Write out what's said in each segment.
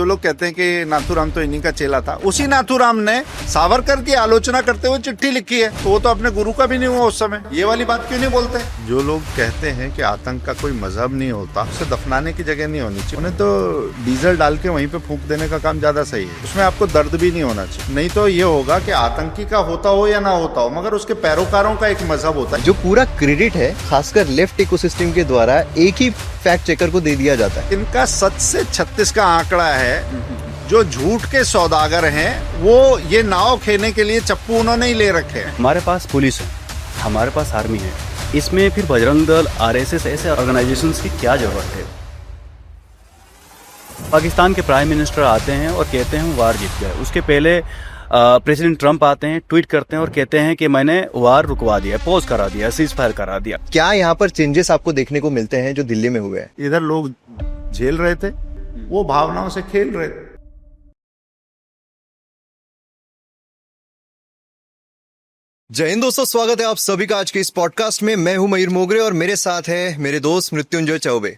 जो लोग कहते हैं कि नाथूराम तो इन्हीं का चेला था, उसी नाथूराम ने सावरकर की आलोचना करते हुए चिट्ठी लिखी है, तो वो तो अपने गुरु का भी नहीं हुआ उस समय। ये वाली बात क्यों नहीं बोलते? जो लोग कहते हैं कि आतंक का कोई मजहब नहीं होता, उसे दफनाने की जगह नहीं होनी चाहिए, उन्हें तो डीजल डाल के वहीं पे फूंक देने का काम ज्यादा सही है। उसमें आपको दर्द भी नहीं होना चाहिए। नहीं तो ये होगा कि आतंकी का होता हो या ना होता हो, मगर उसके पैरोकारों का एक मजहब होता है। जो पूरा क्रेडिट है खासकर लेफ्ट इकोसिस्टम के द्वारा एक ही फैक्ट चेकर को दे दिया जाता है। इनका 7 से 36 का आंकड़ा है। जो झूठ के सौदागर हैं, वो ये नाव खेलने के लिए चप्पू उन्होंने ही ले रखे हैं। हमारे पास पुलिस है, हमारे पास आर्मी है, इसमें फिर बजरंग दल, आरएसएस ऐसे ऑर्गेनाइजेशंस की क्या जरूरत है? पाकिस्तान के प्राइम मिनिस्टर आते हैं और कहते हैं वार जीत गए। उसके पहले प्रेसिडेंट ट्रंप आते हैं, ट्वीट करते हैं और कहते हैं कि मैंने वार रुकवा दिया, पॉज करा दिया, सीज फायर करा दिया। क्या यहाँ पर चेंजेस आपको देखने को मिलते हैं जो दिल्ली में हुए हैं? इधर लोग झेल रहे थे, वो भावनाओं से खेल रहे थे। जय हिंद दोस्तों, स्वागत है आप सभी का आज के इस पॉडकास्ट में। मैं हूं मयूर मोगरे और मेरे साथ है मेरे दोस्त मृत्युंजय चौबे।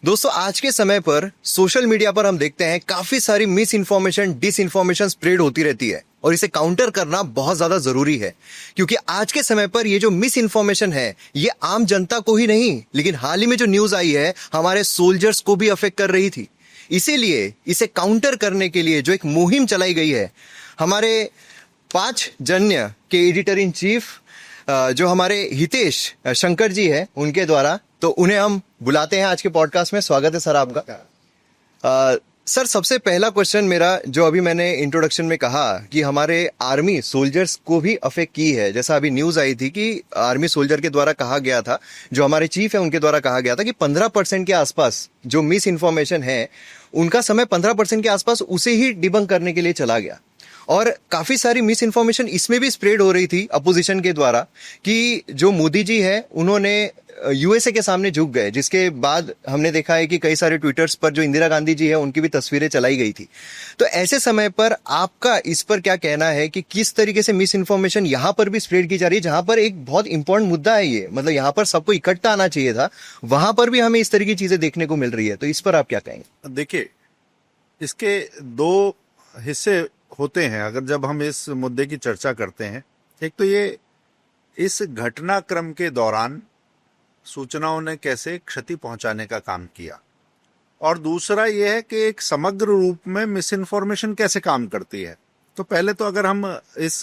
दोस्तों, आज के समय पर सोशल मीडिया पर हम देखते हैं काफी सारी misinformation, disinformation spread होती रहती है और इसे काउंटर करना बहुत ज्यादा जरूरी है, क्योंकि आज के समय पर ये जो मिस इन्फॉर्मेशन है ये आम जनता को ही नहीं, लेकिन हाल ही में जो न्यूज आई है हमारे सोल्जर्स को भी अफेक्ट कर रही थी। इसीलिए इसे काउंटर करने के लिए जो एक मुहिम चलाई गई है, हमारे 5 जन्य के एडिटर इन चीफ जो हमारे हितेश शंकर जी हैं उनके द्वारा, तो उन्हें हम बुलाते हैं आज के पॉडकास्ट में। स्वागत है सर आपका। सर, सबसे पहला क्वेश्चन मेरा, जो अभी मैंने इंट्रोडक्शन में कहा कि हमारे आर्मी सोल्जर्स को भी अफेक्ट की है, जैसा अभी न्यूज आई थी कि आर्मी सोल्जर के द्वारा कहा गया था, जो हमारे चीफ है उनके द्वारा कहा गया था कि 15% के आसपास जो मिस इन्फॉर्मेशन है उनका समय 15% के आसपास उसे ही डिबंक करने के लिए चला गया। और काफी सारी मिस इन्फॉर्मेशन इसमें भी स्प्रेड हो रही थी अपोजिशन के द्वारा कि जो मोदी जी है उन्होंने यूएसए के सामने झुक गए, जिसके बाद हमने देखा है कि कई सारे ट्विटर्स पर जो इंदिरा गांधी जी है उनकी भी तस्वीरें चलाई गई थी। तो ऐसे समय पर आपका इस पर क्या कहना है कि किस तरीके से मिस इन्फॉर्मेशन यहाँ पर भी स्प्रेड की जा रही है, जहां पर एक बहुत इंपॉर्टेंट मुद्दा है ये, मतलब यहाँ पर सबको इकट्ठा आना चाहिए था, वहां पर भी हमें इस तरह की चीजें देखने को मिल रही है, तो इस पर आप क्या कहेंगे? देखिए, इसके 2 हिस्से होते हैं अगर जब हम इस मुद्दे की चर्चा करते हैं। एक तो ये इस घटनाक्रम के दौरान सूचनाओं ने कैसे क्षति पहुंचाने का काम किया, और दूसरा ये है कि एक समग्र रूप में मिस इन्फॉर्मेशन कैसे काम करती है। तो पहले तो अगर हम इस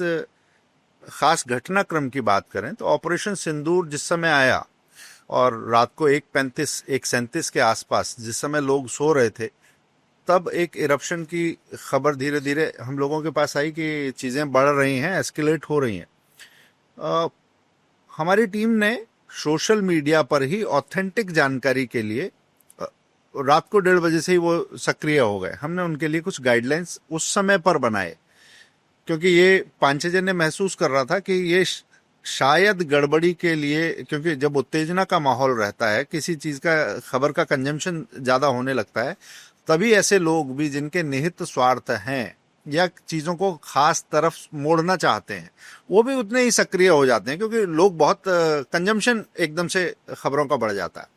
खास घटनाक्रम की बात करें तो ऑपरेशन सिंदूर जिस समय आया और रात को 1:37 के आसपास जिस समय लोग सो रहे थे, तब एक इरप्शन की खबर धीरे धीरे हम लोगों के पास आई कि चीज़ें बढ़ रही हैं, एस्केलेट हो रही हैं। हमारी टीम ने सोशल मीडिया पर ही ऑथेंटिक जानकारी के लिए रात को 1:30 बजे से ही वो सक्रिय हो गए। हमने उनके लिए कुछ गाइडलाइंस उस समय पर बनाए, क्योंकि ये पांचजन्य महसूस कर रहा था कि ये शायद गड़बड़ी के लिए, क्योंकि जब उत्तेजना का माहौल रहता है, किसी चीज़ का खबर का कंजम्पशन ज़्यादा होने लगता है, तभी ऐसे लोग भी जिनके निहित स्वार्थ हैं या चीज़ों को खास तरफ मोड़ना चाहते हैं, वो भी उतने ही सक्रिय हो जाते हैं, क्योंकि लोग बहुत कंजम्पशन एकदम से खबरों का बढ़ जाता है।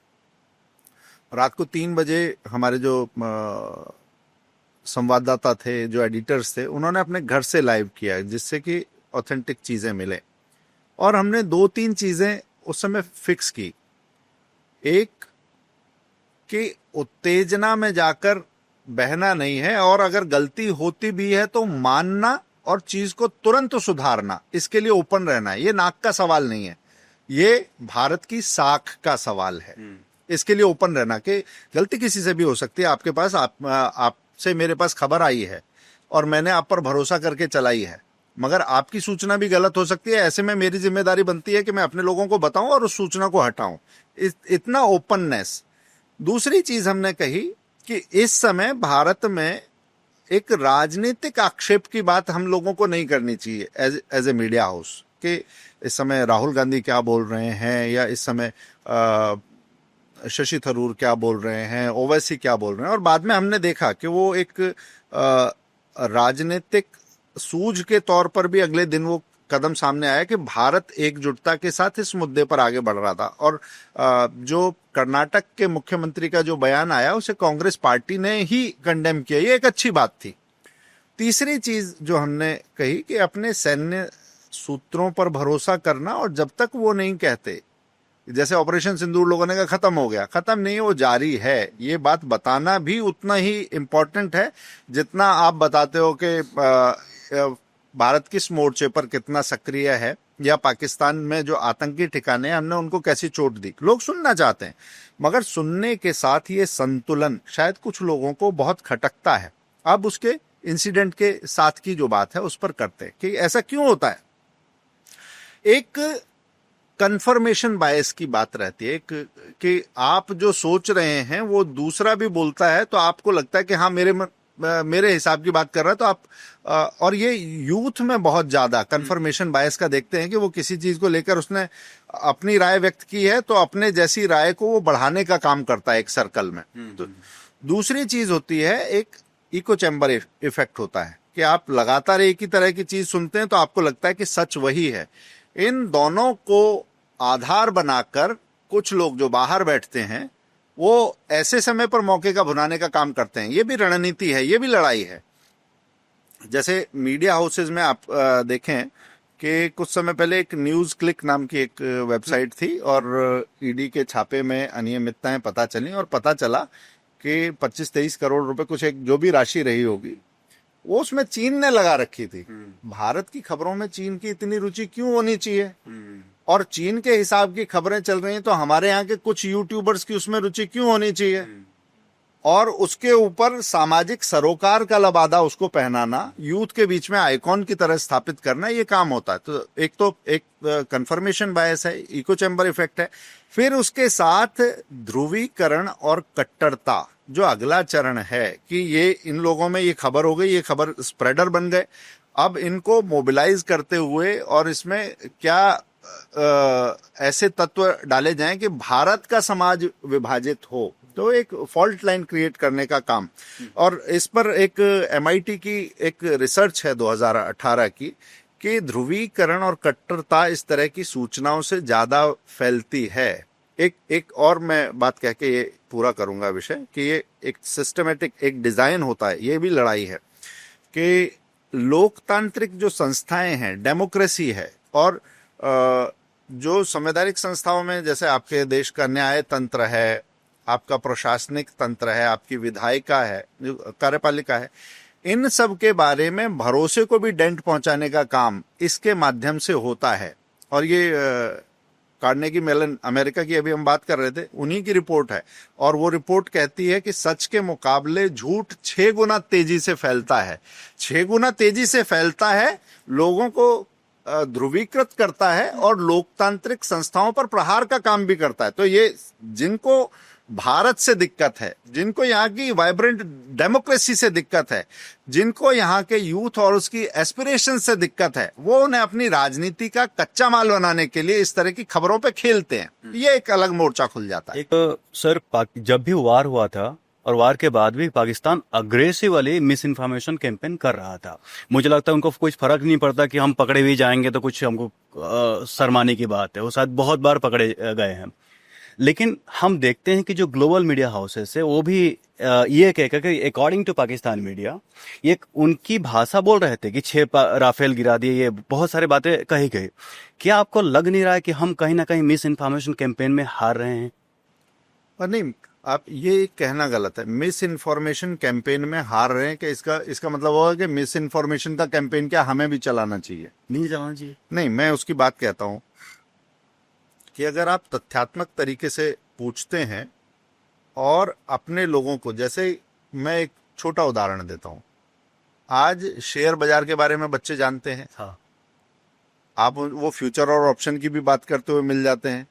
रात को 3 बजे हमारे जो संवाददाता थे, जो एडिटर्स थे, उन्होंने अपने घर से लाइव किया जिससे कि ऑथेंटिक चीज़ें मिले, और हमने 2-3 चीज़ें उस समय फिक्स की। एक कि उत्तेजना में जाकर बहना नहीं है, और अगर गलती होती भी है तो मानना और चीज को तुरंत सुधारना, इसके लिए ओपन रहना है। ये नाक का सवाल नहीं है, ये भारत की साख का सवाल है। इसके लिए ओपन रहना कि गलती किसी से भी हो सकती है। आपके पास आपसे मेरे पास खबर आई है और मैंने आप पर भरोसा करके चलाई है, मगर आपकी सूचना भी गलत हो सकती है। ऐसे में मेरी जिम्मेदारी बनती है कि मैं अपने लोगों को बताऊं और उस सूचना को हटाऊं। इतना ओपननेस। दूसरी चीज हमने कही कि इस समय भारत में एक राजनीतिक आक्षेप की बात हम लोगों को नहीं करनी चाहिए एज ए मीडिया हाउस, कि इस समय राहुल गांधी क्या बोल रहे हैं, या इस समय शशि थरूर क्या बोल रहे हैं, ओवैसी क्या बोल रहे हैं। और बाद में हमने देखा कि वो एक राजनीतिक सूझ के तौर पर भी अगले दिन वो कदम सामने आया कि भारत एकजुटता के साथ इस मुद्दे पर आगे बढ़ रहा था। और जो कर्नाटक के मुख्यमंत्री का जो बयान आया उसे कांग्रेस पार्टी ने ही कंडेम किया, ये एक अच्छी बात थी। तीसरी चीज जो हमने कही कि अपने सैन्य सूत्रों पर भरोसा करना, और जब तक वो नहीं कहते, जैसे ऑपरेशन सिंदूर लोगों ने कहा खत्म हो गया, खत्म नहीं, वो जारी है। ये बात बताना भी उतना ही इम्पोर्टेंट है जितना आप बताते हो कि भारत किस मोर्चे पर कितना सक्रिय है, या पाकिस्तान में जो आतंकी ठिकाने हैं हमने उनको कैसी चोट दी। लोग सुनना चाहते हैं, मगर सुनने के साथ ये संतुलन शायद कुछ लोगों को बहुत खटकता है। अब उसके इंसिडेंट के साथ की जो बात है उस पर करते हैं कि ऐसा क्यों होता है। एक कंफर्मेशन बायस की बात रहती है कि आप जो सोच रहे हैं वो दूसरा भी बोलता है तो आपको लगता है कि हाँ मेरे हिसाब की बात कर रहा है, तो आप और ये यूथ में बहुत ज्यादा कंफर्मेशन बायस का देखते हैं कि वो किसी चीज को लेकर उसने अपनी राय व्यक्त की है तो अपने जैसी राय को वो बढ़ाने का काम करता है एक सर्कल में। तो दूसरी चीज होती है, एक इको चैम्बर इफेक्ट होता है कि आप लगातार एक ही तरह की चीज सुनते हैं तो आपको लगता है कि सच वही है। इन दोनों को आधार बनाकर कुछ लोग जो बाहर बैठते हैं वो ऐसे समय पर मौके का भुनाने का काम करते हैं। ये भी रणनीति है, ये भी लड़ाई है। जैसे मीडिया हाउसेज में आप देखें कि कुछ समय पहले एक न्यूज क्लिक नाम की एक वेबसाइट थी और ईडी के छापे में अनियमितताएं पता चली और पता चला कि 25-23 करोड़ रुपए कुछ एक जो भी राशि रही होगी वो उसमें चीन ने लगा रखी थी। भारत की खबरों में चीन की इतनी रुचि क्यों होनी चाहिए? और चीन के हिसाब की खबरें चल रही हैं तो हमारे यहाँ के कुछ यूट्यूबर्स की उसमें रुचि क्यों होनी चाहिए? और उसके ऊपर सामाजिक सरोकार का लबादा उसको पहनाना, यूथ के बीच में आइकॉन की तरह स्थापित करना, ये काम होता है। तो एक कंफर्मेशन बायस है, इको चैम्बर इफेक्ट है। फिर उसके साथ ध्रुवीकरण और कट्टरता जो अगला चरण है कि ये इन लोगों में ये खबर हो गई, ये खबर स्प्रेडर बन गए, अब इनको मोबिलाइज करते हुए और इसमें क्या ऐसे तत्व डाले जाएं कि भारत का समाज विभाजित हो, तो एक फॉल्ट लाइन क्रिएट करने का काम। और इस पर एक MIT की एक रिसर्च है 2018 की कि ध्रुवीकरण और कट्टरता इस तरह की सूचनाओं से ज्यादा फैलती है। एक और मैं बात कह के ये पूरा करूंगा विषय कि ये एक सिस्टमेटिक एक डिजाइन होता है। ये भी लड़ाई है कि लोकतांत्रिक जो संस्थाएं हैं, डेमोक्रेसी है, और जो संवैधानिक संस्थाओं में जैसे आपके देश का न्याय तंत्र है, आपका प्रशासनिक तंत्र है, आपकी विधायिका है, जो कार्यपालिका है, इन सब के बारे में भरोसे को भी डेंट पहुंचाने का काम इसके माध्यम से होता है। और ये कार्नेगी मेलन अमेरिका की अभी हम बात कर रहे थे, उन्हीं की रिपोर्ट है। और वो रिपोर्ट कहती है कि सच के मुकाबले झूठ 6 गुना तेजी से फैलता है। 6 गुना तेजी से फैलता है, लोगों को ध्रुवीकृत करता है और लोकतांत्रिक संस्थाओं पर प्रहार का काम भी करता है। तो ये जिनको भारत से दिक्कत है, जिनको यहाँ की वाइब्रेंट डेमोक्रेसी से दिक्कत है, जिनको यहाँ के यूथ और उसकी एस्पिरेशन से दिक्कत है, वो उन्हें अपनी राजनीति का कच्चा माल बनाने के लिए इस तरह की खबरों पे खेलते हैं। ये एक अलग मोर्चा खुल जाता है। एक सर जब भी वार हुआ था और वार के बाद भी पाकिस्तान अग्रेसिव वाली मिस इन्फॉर्मेशन कैंपेन कर रहा था। मुझे लगता है उनको कुछ फर्क नहीं पड़ता कि हम पकड़े भी जाएंगे तो कुछ हमको शर्माने की बात है। वो शायद बहुत बार पकड़े गए हैं। लेकिन हम देखते हैं कि जो ग्लोबल मीडिया हाउसेस है वो भी ये कहकर कि अकॉर्डिंग टू पाकिस्तान मीडिया, ये उनकी भाषा बोल रहे थे कि 6 राफेल गिरा दिए, ये बहुत सारी बातें कही गई। क्या आपको लग नहीं रहा है कि हम कहीं ना कहीं मिस इन्फॉर्मेशन कैंपेन में हार रहे हैं? और नहीं, आप ये कहना गलत है। मिस इन्फॉर्मेशन कैंपेन में हार रहे हैं कि इसका मतलब होगा कि मिस इन्फॉर्मेशन का कैंपेन क्या हमें भी चलाना चाहिए? नहीं चलाना चाहिए। नहीं, मैं उसकी बात कहता हूं कि अगर आप तथ्यात्मक तरीके से पूछते हैं और अपने लोगों को, जैसे मैं एक छोटा उदाहरण देता हूं, आज शेयर बाजार के बारे में बच्चे जानते हैं। हाँ, आप वो फ्यूचर और ऑप्शन की भी बात करते हुए मिल जाते हैं।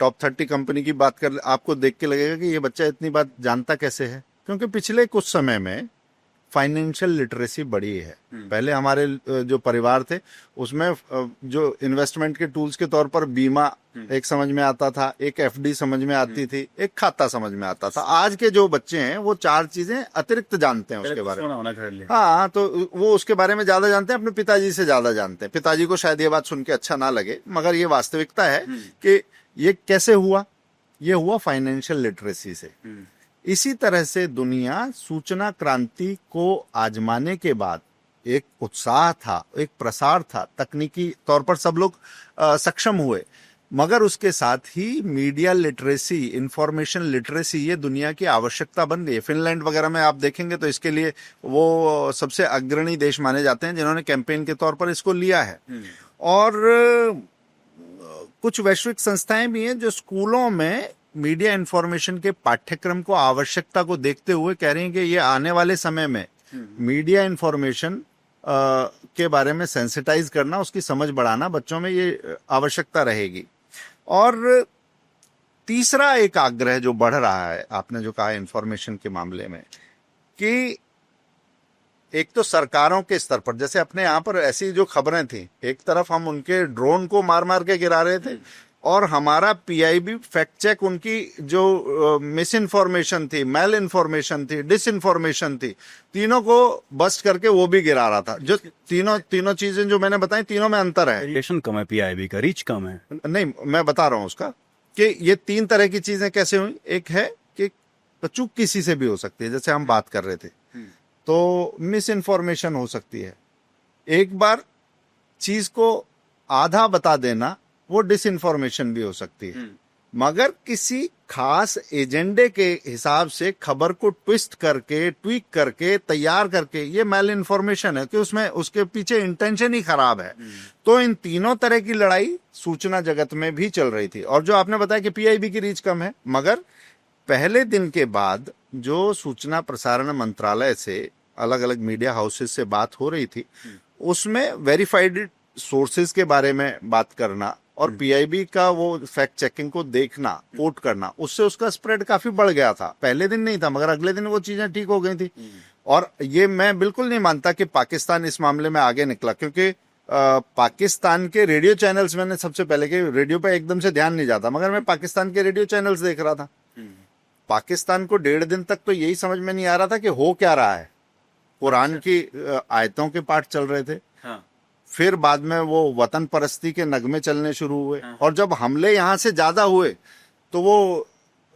टॉप 30 कंपनी की बात कर, आपको देख के लगेगा कि ये बच्चा इतनी बात जानता कैसे है, क्योंकि पिछले कुछ समय में फाइनेंशियल लिटरेसी बढ़ी है। पहले हमारे जो परिवार थे उसमें जो इन्वेस्टमेंट के टूल्स के तौर पर बीमा एक समझ में आता था, एक एफडी समझ में आती थी, एक खाता समझ में आता था। आज के जो बच्चे हैं वो 4 चीजें अतिरिक्त जानते हैं उसके बारे में। हाँ, तो वो उसके बारे में ज्यादा जानते हैं, अपने पिताजी से ज्यादा जानते हैं। पिताजी को शायद ये बात सुन के अच्छा ना लगे, मगर ये वास्तविकता है कि ये कैसे हुआ। ये हुआ फाइनेंशियल लिटरेसी से। इसी तरह से दुनिया सूचना क्रांति को आजमाने के बाद एक उत्साह था, एक प्रसार था, तकनीकी तौर पर सब लोग सक्षम हुए, मगर उसके साथ ही मीडिया लिटरेसी, इंफॉर्मेशन लिटरेसी ये दुनिया की आवश्यकता बन गई है। फिनलैंड वगैरह में आप देखेंगे तो इसके लिए वो सबसे अग्रणी देश माने जाते हैं जिन्होंने कैंपेन के तौर पर इसको लिया है। और कुछ वैश्विक संस्थाएं भी हैं जो स्कूलों में मीडिया इंफॉर्मेशन के पाठ्यक्रम को आवश्यकता को देखते हुए कह रही हैं कि ये आने वाले समय में मीडिया इंफॉर्मेशन के बारे में सेंसिटाइज करना, उसकी समझ बढ़ाना बच्चों में ये आवश्यकता रहेगी। और तीसरा एक आग्रह जो बढ़ रहा है, आपने जो कहा इंफॉर्मेशन के मामले में, कि एक तो सरकारों के स्तर पर, जैसे अपने यहाँ पर ऐसी जो खबरें थी, एक तरफ हम उनके ड्रोन को मार मार के गिरा रहे थे और हमारा पीआईबी फैक्ट चेक उनकी जो मिस इन्फॉर्मेशन थी, मेल इन्फॉर्मेशन थी, डिस इन्फॉर्मेशन थी, तीनों को बस्ट करके वो भी गिरा रहा था। जो तीनों चीजें जो मैंने बताई, तीनों में अंतर है। रेडिएशन कम है, पीआईबी का रीच कम है। नहीं, मैं बता रहा हूं उसका कि ये 3 तरह की चीजें कैसे हुई। एक है कि चूक किसी से भी हो सकती है, जैसे हम बात कर रहे थे, तो मिस इन्फॉर्मेशन हो सकती है। एक बार चीज को आधा बता देना, वो डिसइंफॉर्मेशन भी हो सकती है। मगर किसी खास एजेंडे के हिसाब से खबर को ट्विस्ट करके, ट्वीक करके, तैयार करके, ये मेल इन्फॉर्मेशन है कि उसमें उसके पीछे इंटेंशन ही खराब है। तो इन तीनों तरह की लड़ाई सूचना जगत में भी चल रही थी। और जो आपने बताया कि पीआईबी की रीच कम है, मगर पहले दिन के बाद जो सूचना प्रसारण मंत्रालय से अलग अलग मीडिया हाउसेस से बात हो रही थी, उसमें वेरीफाइड सोर्सेज के बारे में बात करना और पीआईबी का वो फैक्ट चेकिंग को देखना, कोट करना, उससे उसका स्प्रेड काफी बढ़ गया था। पहले दिन नहीं था, मगर अगले दिन वो चीजें ठीक हो गई थी। और ये मैं बिल्कुल नहीं मानता कि पाकिस्तान इस मामले में आगे निकला, क्योंकि पाकिस्तान के रेडियो चैनल्स, मैंने सबसे पहले के रेडियो पे एकदम से ध्यान नहीं जाता, मगर मैं पाकिस्तान के रेडियो चैनल्स देख रहा था। पाकिस्तान को 1.5 दिन तक तो यही समझ में नहीं आ रहा था कि हो क्या रहा है। कुरान की आयतों के पाठ चल रहे थे, फिर बाद में वो वतन परस्ती के नगमे चलने शुरू हुए, और जब हमले यहाँ से ज्यादा हुए तो वो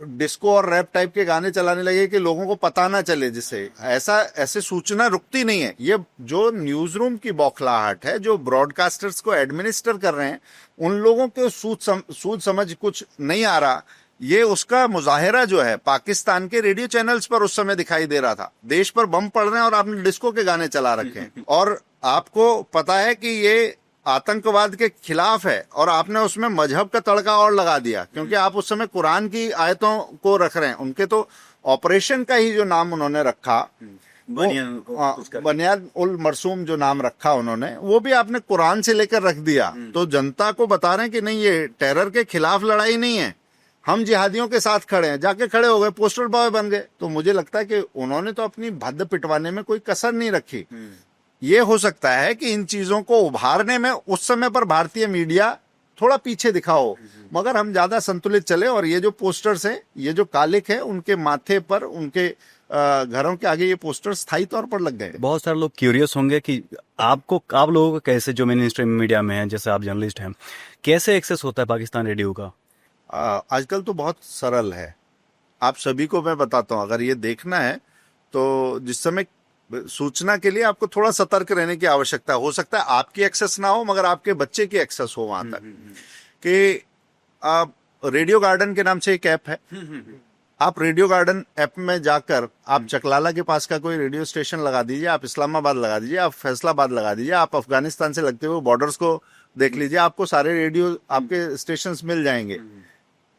डिस्को और रैप टाइप के गाने चलाने लगे कि लोगों को पता ना चले, जिससे ऐसे सूचना रुकती नहीं है। ये जो न्यूज रूम की बौखलाहट है, जो ब्रॉडकास्टर्स को एडमिनिस्टर कर रहे हैं, उन लोगों के सूझ समझ कुछ नहीं आ रहा। ये उसका मुजाहिरा जो है पाकिस्तान के रेडियो चैनल्स पर उस समय दिखाई दे रहा था। देश पर बम पड़ रहे हैं और आपने डिस्को के गाने चला रखे हैं, और आपको पता है कि ये आतंकवाद के खिलाफ है, और आपने उसमें मजहब का तड़का और लगा दिया, क्योंकि आप उस समय कुरान की आयतों को रख रहे हैं। उनके तो ऑपरेशन का ही जो नाम उन्होंने रखा, बनियाद उल मरसूम जो नाम रखा उन्होंने, वो भी आपने कुरान से लेकर रख दिया। तो जनता को बता रहे हैं कि नहीं, ये टेरर के खिलाफ लड़ाई नहीं है, हम जिहादियों के साथ खड़े हैं। जाके खड़े हो गए, पोस्टर बॉय बन गए। तो मुझे लगता है कि उन्होंने तो अपनी भद्द पिटवाने में कोई कसर नहीं रखी। ये हो सकता है कि इन चीजों को उभारने में उस समय पर भारतीय मीडिया थोड़ा पीछे दिखा हो, मगर हम ज्यादा संतुलित चले। और ये जो पोस्टर्स हैं, ये जो कालिक है, उनके माथे पर, उनके घरों के आगे ये पोस्टर स्थायी तौर पर लग गए। बहुत सारे लोग क्यूरियस होंगे कि आप लोगों को कैसे, जो मेन स्ट्रीम मीडिया में है, जैसे आप जर्नलिस्ट हैं, कैसे एक्सेस होता है पाकिस्तान रेडियो का? आजकल तो बहुत सरल है। आप सभी को मैं बताता हूँ, अगर ये देखना है तो जिस समय सूचना के लिए आपको थोड़ा सतर्क रहने की आवश्यकता है। हो सकता है आपकी एक्सेस ना हो, मगर आपके बच्चे की एक्सेस हो वहां तक। कि आप रेडियो गार्डन के नाम से एक ऐप है, आप रेडियो गार्डन ऐप में जाकर आप चकलाला के पास का कोई रेडियो स्टेशन लगा दीजिए, आप इस्लामाबाद लगा दीजिए, आप फैसलाबाद लगा दीजिए, आप अफगानिस्तान से लगते हुए बॉर्डर्स को देख लीजिए, आपको सारे रेडियो आपके स्टेशन मिल जाएंगे।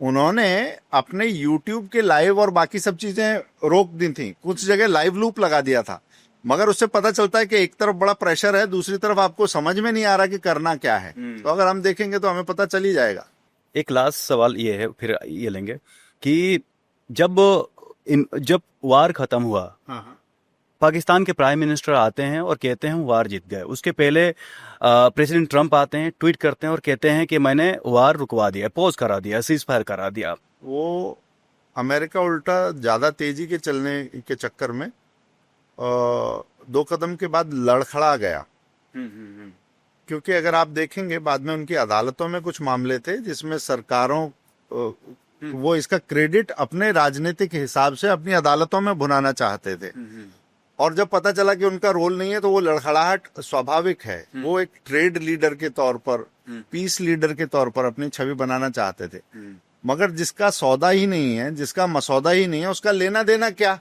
उन्होंने अपने YouTube के लाइव और बाकी सब चीजें रोक दी थी, कुछ जगह लाइव लूप लगा दिया था, मगर उससे पता चलता है कि एक तरफ बड़ा प्रेशर है, दूसरी तरफ आपको समझ में नहीं आ रहा कि करना क्या है। तो अगर हम देखेंगे तो हमें पता चल ही जाएगा। एक लास्ट सवाल ये है, फिर ये लेंगे कि जब वार खत्म हुआ, पाकिस्तान के प्राइम मिनिस्टर आते हैं और कहते हैं हम वार जीत गए। उसके पहले प्रेसिडेंट ट्रंप आते हैं, ट्वीट करते हैं और कहते हैं कि मैंने वार रुकवा दिया, पॉज करा दिया, सीज फायर करा दिया। वो अमेरिका उल्टा ज्यादा तेजी के चलने के चक्कर में 2 कदम के बाद लड़खड़ा गया। क्योंकि अगर आप देखेंगे बाद में उनकी अदालतों में कुछ मामले थे जिसमें सरकारों वो इसका क्रेडिट अपने राजनीतिक हिसाब से अपनी अदालतों में भुनाना चाहते थे, और जब पता चला कि उनका रोल नहीं है तो वो लड़खड़ाहट स्वाभाविक है। वो एक ट्रेड लीडर के तौर पर, पीस लीडर के तौर पर अपनी छवि बनाना चाहते थे। मगर जिसका सौदा ही नहीं है, जिसका मसौदा ही नहीं है, उसका लेना देना क्या?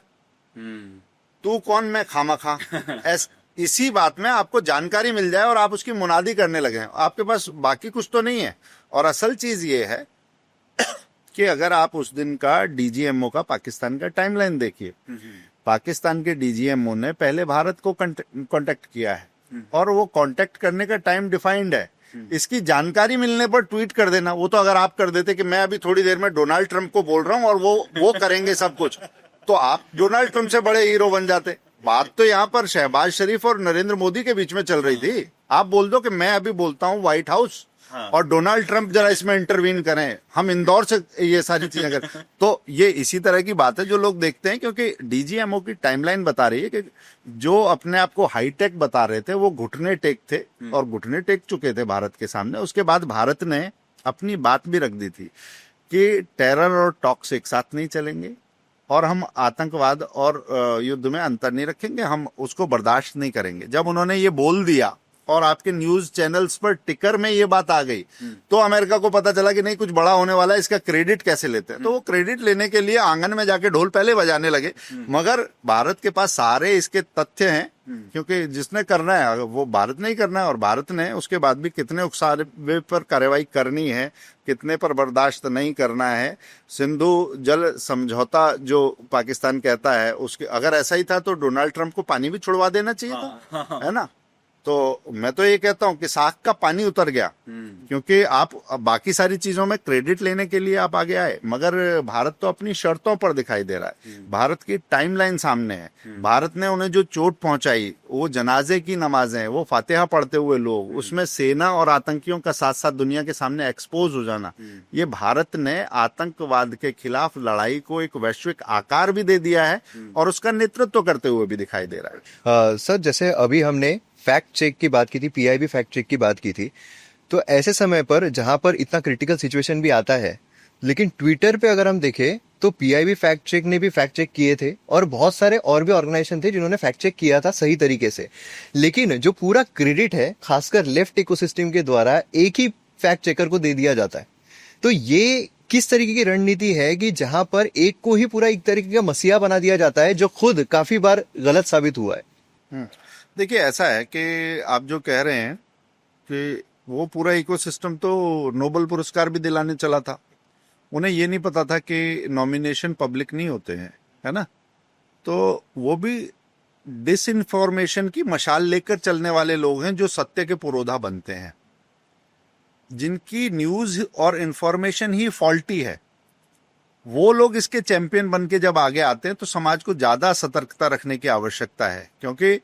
तू कौन मैं खामखा। इसी बात में आपको जानकारी मिल जाए और आप उसकी मुनादी करने लगे, आपके पास बाकी कुछ तो नहीं है। और असल चीज ये है कि अगर आप उस दिन का डीजीएमओ का पाकिस्तान का टाइमलाइन देखिए, पाकिस्तान के डीजीएमओ ने पहले भारत को कांटेक्ट किया है और वो कांटेक्ट करने का टाइम डिफाइंड है। इसकी जानकारी मिलने पर ट्वीट कर देना, वो तो अगर आप कर देते कि मैं अभी थोड़ी देर में डोनाल्ड ट्रंप को बोल रहा हूं और वो करेंगे सब कुछ, तो आप डोनाल्ड ट्रंप से बड़े हीरो बन जाते। बात तो यहाँ पर शहबाज शरीफ और नरेंद्र मोदी के बीच में चल रही थी। आप बोल दो कि मैं अभी बोलता हूँ व्हाइट हाउस, हाँ, और डोनाल्ड ट्रंप जरा इसमें इंटरवीन करें, हम इंदौर से ये सारी चीजें करें। तो ये इसी तरह की बात है जो लोग देखते हैं, क्योंकि डीजीएमओ की टाइमलाइन बता रही है कि जो अपने आप को हाईटेक बता रहे थे वो घुटने टेक थे और घुटने टेक चुके थे भारत के सामने। उसके बाद भारत ने अपनी बात भी रख दी थी कि टेरर और टॉक्स एक साथ नहीं चलेंगे और हम आतंकवाद और युद्ध में अंतर नहीं रखेंगे, हम उसको बर्दाश्त नहीं करेंगे। जब उन्होंने ये बोल दिया और आपके न्यूज चैनल्स पर टिकर में ये बात आ गई, तो अमेरिका को पता चला कि नहीं कुछ बड़ा होने वाला है, इसका क्रेडिट कैसे लेते हैं। तो वो क्रेडिट लेने के लिए आंगन में जाके ढोल पहले बजाने लगे। मगर भारत के पास सारे इसके तथ्य हैं, क्योंकि जिसने करना है वो भारत ने ही करना है, और भारत ने उसके बाद भी कितने उकसावे पर कार्रवाई करनी है, कितने पर बर्दाश्त नहीं करना है। सिंधु जल समझौता जो पाकिस्तान कहता है, उसके अगर ऐसा ही था तो डोनाल्ड ट्रंप को पानी भी छुड़वा देना चाहिए था, है ना। तो मैं तो ये कहता हूं कि साख का पानी उतर गया, क्योंकि आप बाकी सारी चीजों में क्रेडिट लेने के लिए आप आगे आए, मगर भारत तो अपनी शर्तों पर दिखाई दे रहा है। भारत की टाइमलाइन सामने है। भारत ने उन्हें जो चोट पहुंचाई, वो जनाजे की नमाजें, वो फातिहा पढ़ते हुए लोग, उसमें सेना और आतंकियों का साथ साथ दुनिया के सामने एक्सपोज हो जाना, ये भारत ने आतंकवाद के खिलाफ लड़ाई को एक वैश्विक आकार भी दे दिया है और उसका नेतृत्व करते हुए भी दिखाई दे रहा है। सर, जैसे अभी हमने फैक्ट चेक की बात की थी, पीआईबी फैक्ट चेक की बात की थी, तो ऐसे समय पर जहां पर इतना क्रिटिकल सिचुएशन भी आता है, लेकिन ट्विटर पे अगर हम देखें तो पीआईबी फैक्ट चेक ने भी फैक्ट चेक किए थे और बहुत सारे और भी ऑर्गेनाइजेशन थे जिन्होंने फैक्ट चेक किया था सही तरीके से। लेकिन जो पूरा क्रेडिट है खासकर लेफ्ट इकोसिस्टम के द्वारा एक ही फैक्ट चेकर को दे दिया जाता है। तो ये किस तरीके की रणनीति है कि जहां पर एक को ही पूरा एक तरीके का मसीहा बना दिया जाता है, जो खुद काफी बार गलत साबित हुआ है। देखिए, ऐसा है कि आप जो कह रहे हैं कि वो पूरा इकोसिस्टम तो नोबेल पुरस्कार भी दिलाने चला था, उन्हें ये नहीं पता था कि नॉमिनेशन पब्लिक नहीं होते हैं, है ना। तो वो भी डिसइंफॉर्मेशन की मशाल लेकर चलने वाले लोग हैं जो सत्य के पुरोधा बनते हैं, जिनकी न्यूज और इंफॉर्मेशन ही फॉल्टी है। वो लोग इसके चैंपियन बन के जब आगे आते हैं तो समाज को ज्यादा सतर्कता रखने की आवश्यकता है, क्योंकि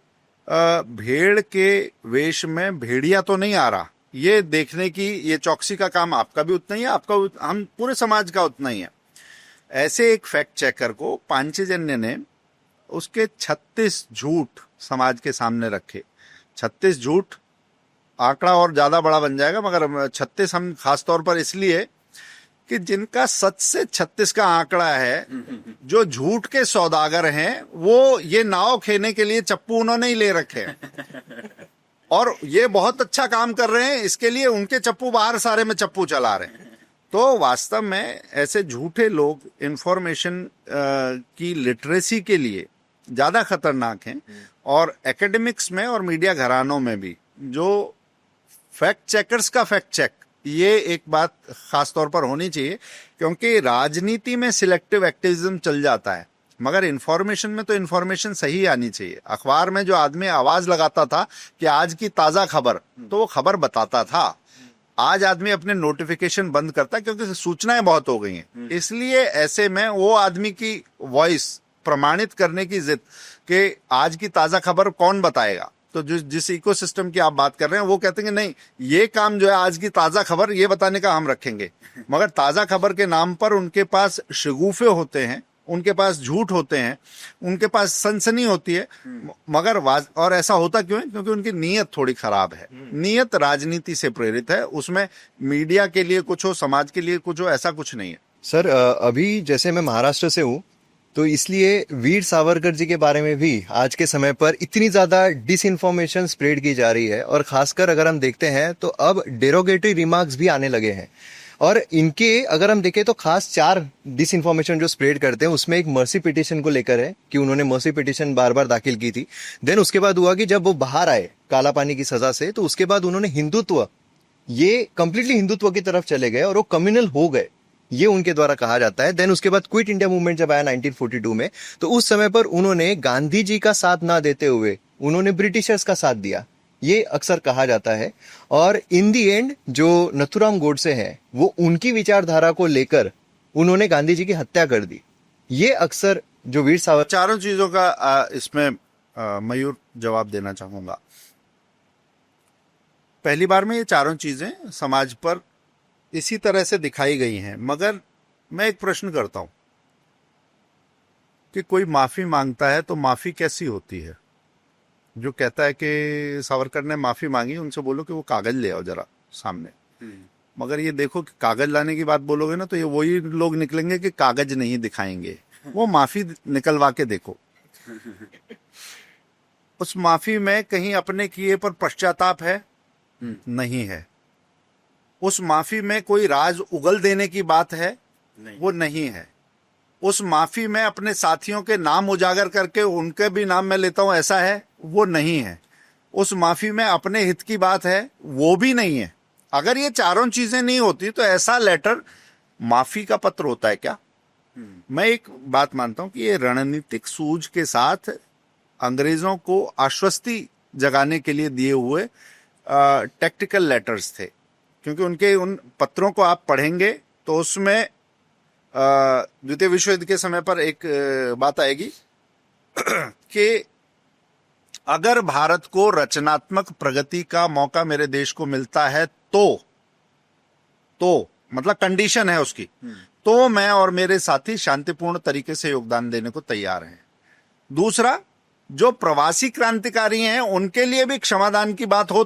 भेड़ के वेश में भेड़िया तो नहीं आ रहा, ये देखने की ये चौकसी का काम आपका भी उतना ही है, आपका हम पूरे समाज का उतना ही है। ऐसे एक फैक्ट चेकर को पांचजन्य ने उसके 36 झूठ समाज के सामने रखे। 36 झूठ आंकड़ा और ज्यादा बड़ा बन जाएगा, मगर 36 हम खासतौर पर इसलिए कि जिनका सच से 36 का आंकड़ा है, जो झूठ के सौदागर हैं, वो ये नाव खेने के लिए चप्पू उन्होंने ही ले रखे हैं और ये बहुत अच्छा काम कर रहे हैं, इसके लिए उनके चप्पू बाहर सारे में चप्पू चला रहे हैं। तो वास्तव में ऐसे झूठे लोग इंफॉर्मेशन की लिटरेसी के लिए ज्यादा खतरनाक हैं, और एकेडमिक्स में और मीडिया घरानों में भी जो फैक्ट चेकर्स का फैक्ट चेक, ये एक बात खास तौर पर होनी चाहिए, क्योंकि राजनीति में सिलेक्टिव एक्टिविज्म चल जाता है, मगर इंफॉर्मेशन में तो इंफॉर्मेशन सही आनी चाहिए। अखबार में जो आदमी आवाज लगाता था कि आज की ताजा खबर, तो वो खबर बताता था। आज आदमी अपने नोटिफिकेशन बंद करता है क्योंकि सूचनाएं बहुत हो गई हैं। इसलिए ऐसे में वो आदमी की वॉइस प्रमाणित करने की जिद कि आज की ताजा खबर कौन बताएगा। तो जिस इकोसिस्टम की आप बात कर रहे हैं वो कहते हैं कि नहीं, ये काम जो है आज की ताजा खबर ये बताने का हम रखेंगे। मगर ताजा खबर के नाम पर उनके पास शगुफे होते हैं, उनके पास झूठ होते हैं, उनके पास सनसनी होती है। मगर और ऐसा होता क्यों है? क्योंकि उनकी नीयत थोड़ी खराब है। नीयत राजनीति से प्रेरित है, उसमें मीडिया के लिए कुछ हो, समाज के लिए कुछ हो, ऐसा कुछ नहीं है। सर अभी जैसे मैं महाराष्ट्र से हूँ, तो इसलिए वीर सावरकर जी के बारे में भी आज के समय पर इतनी ज्यादा डिसइंफॉर्मेशन स्प्रेड की जा रही है, और खासकर अगर हम देखते हैं तो अब डेरोगेटरी रिमार्क्स भी आने लगे हैं। और इनके अगर हम देखें तो खास 4 डिसइंफॉर्मेशन जो स्प्रेड करते हैं, उसमें एक मर्सी पिटिशन को लेकर है कि उन्होंने मर्सी पिटिशन बार बार दाखिल की थी। देन उसके बाद हुआ कि जब वो बाहर आए काला पानी की सजा से, तो उसके बाद उन्होंने हिंदुत्व, ये कंप्लीटली हिंदुत्व की तरफ चले गए और वो कम्युनल हो गए, ये उनके द्वारा कहा जाता है। देन उसके बाद क्विट इंडिया मूवमेंट जब आया 1942 में, तो उस समय पर उन्होंने गांधी जी का साथ ना देते हुए उन्होंने ब्रिटिशर्स का साथ दिया, ये अक्सर कहा जाता है। और इन दी एंड जो नथुराम गोडसे हैं, वो उनकी विचारधारा को लेकर उन्होंने गांधी जी की हत्या कर दी। ये अक्सर जो वीर सावरकर, चारों चीजों का इसमें मयूर जवाब देना चाहूंगा। पहली बार में ये चारों चीजें समाज पर इसी तरह से दिखाई गई हैं। मगर मैं एक प्रश्न करता हूं कि कोई माफी मांगता है तो माफी कैसी होती है? जो कहता है कि सावरकर ने माफी मांगी, उनसे बोलो कि वो कागज ले आओ जरा सामने। मगर ये देखो कि कागज लाने की बात बोलोगे ना, तो ये वही लोग निकलेंगे कि कागज नहीं दिखाएंगे। वो माफी निकलवा के देखो, उस माफी में कहीं अपने किए पर पश्चाताप है? नहीं है। उस माफी में कोई राज उगल देने की बात है? वो नहीं है। उस माफी में अपने साथियों के नाम उजागर करके उनके भी नाम मैं लेता हूं, ऐसा है? वो नहीं है। उस माफी में अपने हित की बात है? वो भी नहीं है। अगर ये चारों चीजें नहीं होती तो ऐसा लेटर माफी का पत्र होता है क्या? मैं एक बात मानता हूं कि ये रणनीतिक सूझ के साथ अंग्रेजों को आश्वस्ति जगाने के लिए दिए हुए टैक्टिकल लेटर्स थे। क्योंकि उनके उन पत्रों को आप पढ़ेंगे तो उसमें द्वितीय विश्व युद्ध के समय पर एक बात आएगी कि अगर भारत को रचनात्मक प्रगति का मौका मेरे देश को मिलता है तो मतलब कंडीशन है उसकी, तो मैं और मेरे साथी शांतिपूर्ण तरीके से योगदान देने को तैयार हैं। दूसरा, जो प्रवासी क्रांतिकारी हैं उनके लिए भी क्षमादान की बात हो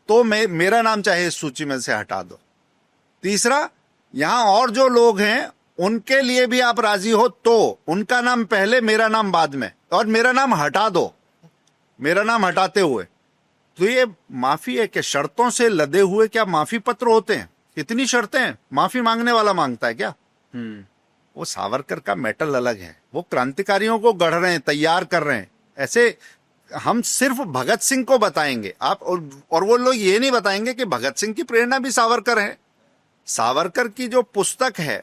तो मेरा नाम चाहे इस सूची में से हटा दो। तीसरा, यहां और जो लोग हैं उनके लिए भी आप राजी हो तो उनका नाम पहले, मेरा नाम बाद में, और मेरा नाम हटा दो, मेरा नाम हटाते हुए। तो ये माफी है कि शर्तों से लदे हुए क्या माफी पत्र होते हैं? कितनी शर्तें हैं माफी मांगने वाला मांगता है क्या? वो सावरकर का मेटल अलग है। वो क्रांतिकारियों को गढ़ रहे हैं, तैयार कर रहे हैं। ऐसे हम सिर्फ भगत सिंह को बताएंगे आप, और वो लोग ये नहीं बताएंगे कि भगत सिंह की प्रेरणा भी सावरकर है। सावरकर की जो पुस्तक है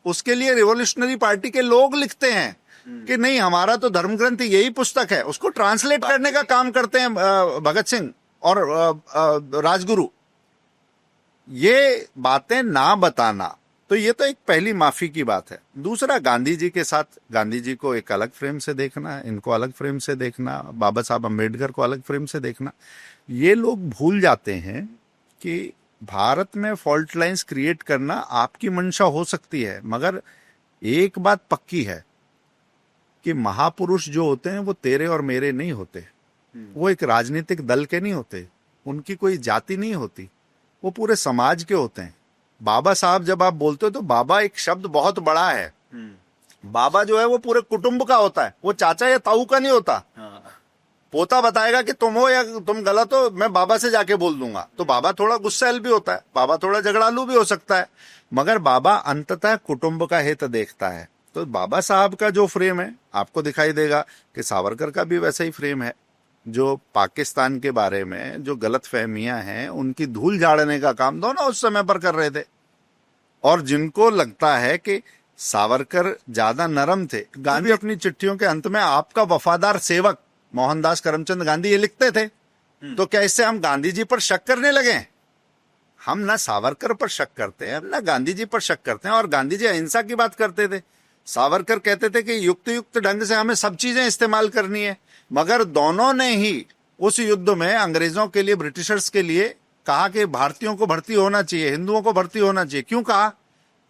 उसके लिए रिवॉल्यूशनरी पार्टी के लोग लिखते हैं कि नहीं, हमारा तो धर्म ग्रंथ यही पुस्तक है। उसको ट्रांसलेट करने का काम करते हैं भगत सिंह और राजगुरु। ये बातें ना बताना, तो ये तो एक पहली माफी की बात है। दूसरा, गांधी जी के साथ, गांधी जी को एक अलग फ्रेम से देखना, इनको अलग फ्रेम से देखना, बाबा साहब अम्बेडकर को अलग फ्रेम से देखना। ये लोग भूल जाते हैं कि भारत में फॉल्ट लाइंस क्रिएट करना आपकी मंशा हो सकती है, मगर एक बात पक्की है कि महापुरुष जो होते हैं वो तेरे और मेरे नहीं होते। वो एक राजनीतिक दल के नहीं होते, उनकी कोई जाति नहीं होती, वो पूरे समाज के होते हैं। बाबा साहब जब आप बोलते हो तो बाबा एक शब्द बहुत बड़ा है। बाबा जो है वो पूरे कुटुंब का होता है, वो चाचा या ताऊ का नहीं होता। पोता बताएगा कि तुम हो या तुम गलत हो, मैं बाबा से जाके बोल दूंगा। तो बाबा थोड़ा गुस्सैल भी होता है, बाबा थोड़ा झगड़ालू भी हो सकता है, मगर बाबा अंततः कुटुंब का हित देखता है। तो बाबा साहब का जो फ्रेम है आपको दिखाई देगा कि सावरकर का भी वैसा ही फ्रेम है। जो पाकिस्तान के बारे में जो गलत फहमियां हैं उनकी धूल झाड़ने का काम दोनों उस समय पर कर रहे थे। और जिनको लगता है कि सावरकर ज्यादा नरम थे, गांधी अपनी चिट्ठियों के अंत में आपका वफादार सेवक मोहनदास करमचंद गांधी ये लिखते थे। तो क्या इससे हम गांधी जी पर शक करने लगे? हम ना सावरकर पर शक करते हैं, ना गांधी जी पर शक करते हैं। और गांधी जी अहिंसा की बात करते थे, सावरकर कहते थे कि युक्त युक्त ढंग से हमें सब चीजें इस्तेमाल करनी है, मगर दोनों ने ही उस युद्ध में अंग्रेजों के लिए, ब्रिटिशर्स के लिए कहा कि भारतीयों को भर्ती होना चाहिए, हिंदुओं को भर्ती होना चाहिए। क्यों कहा?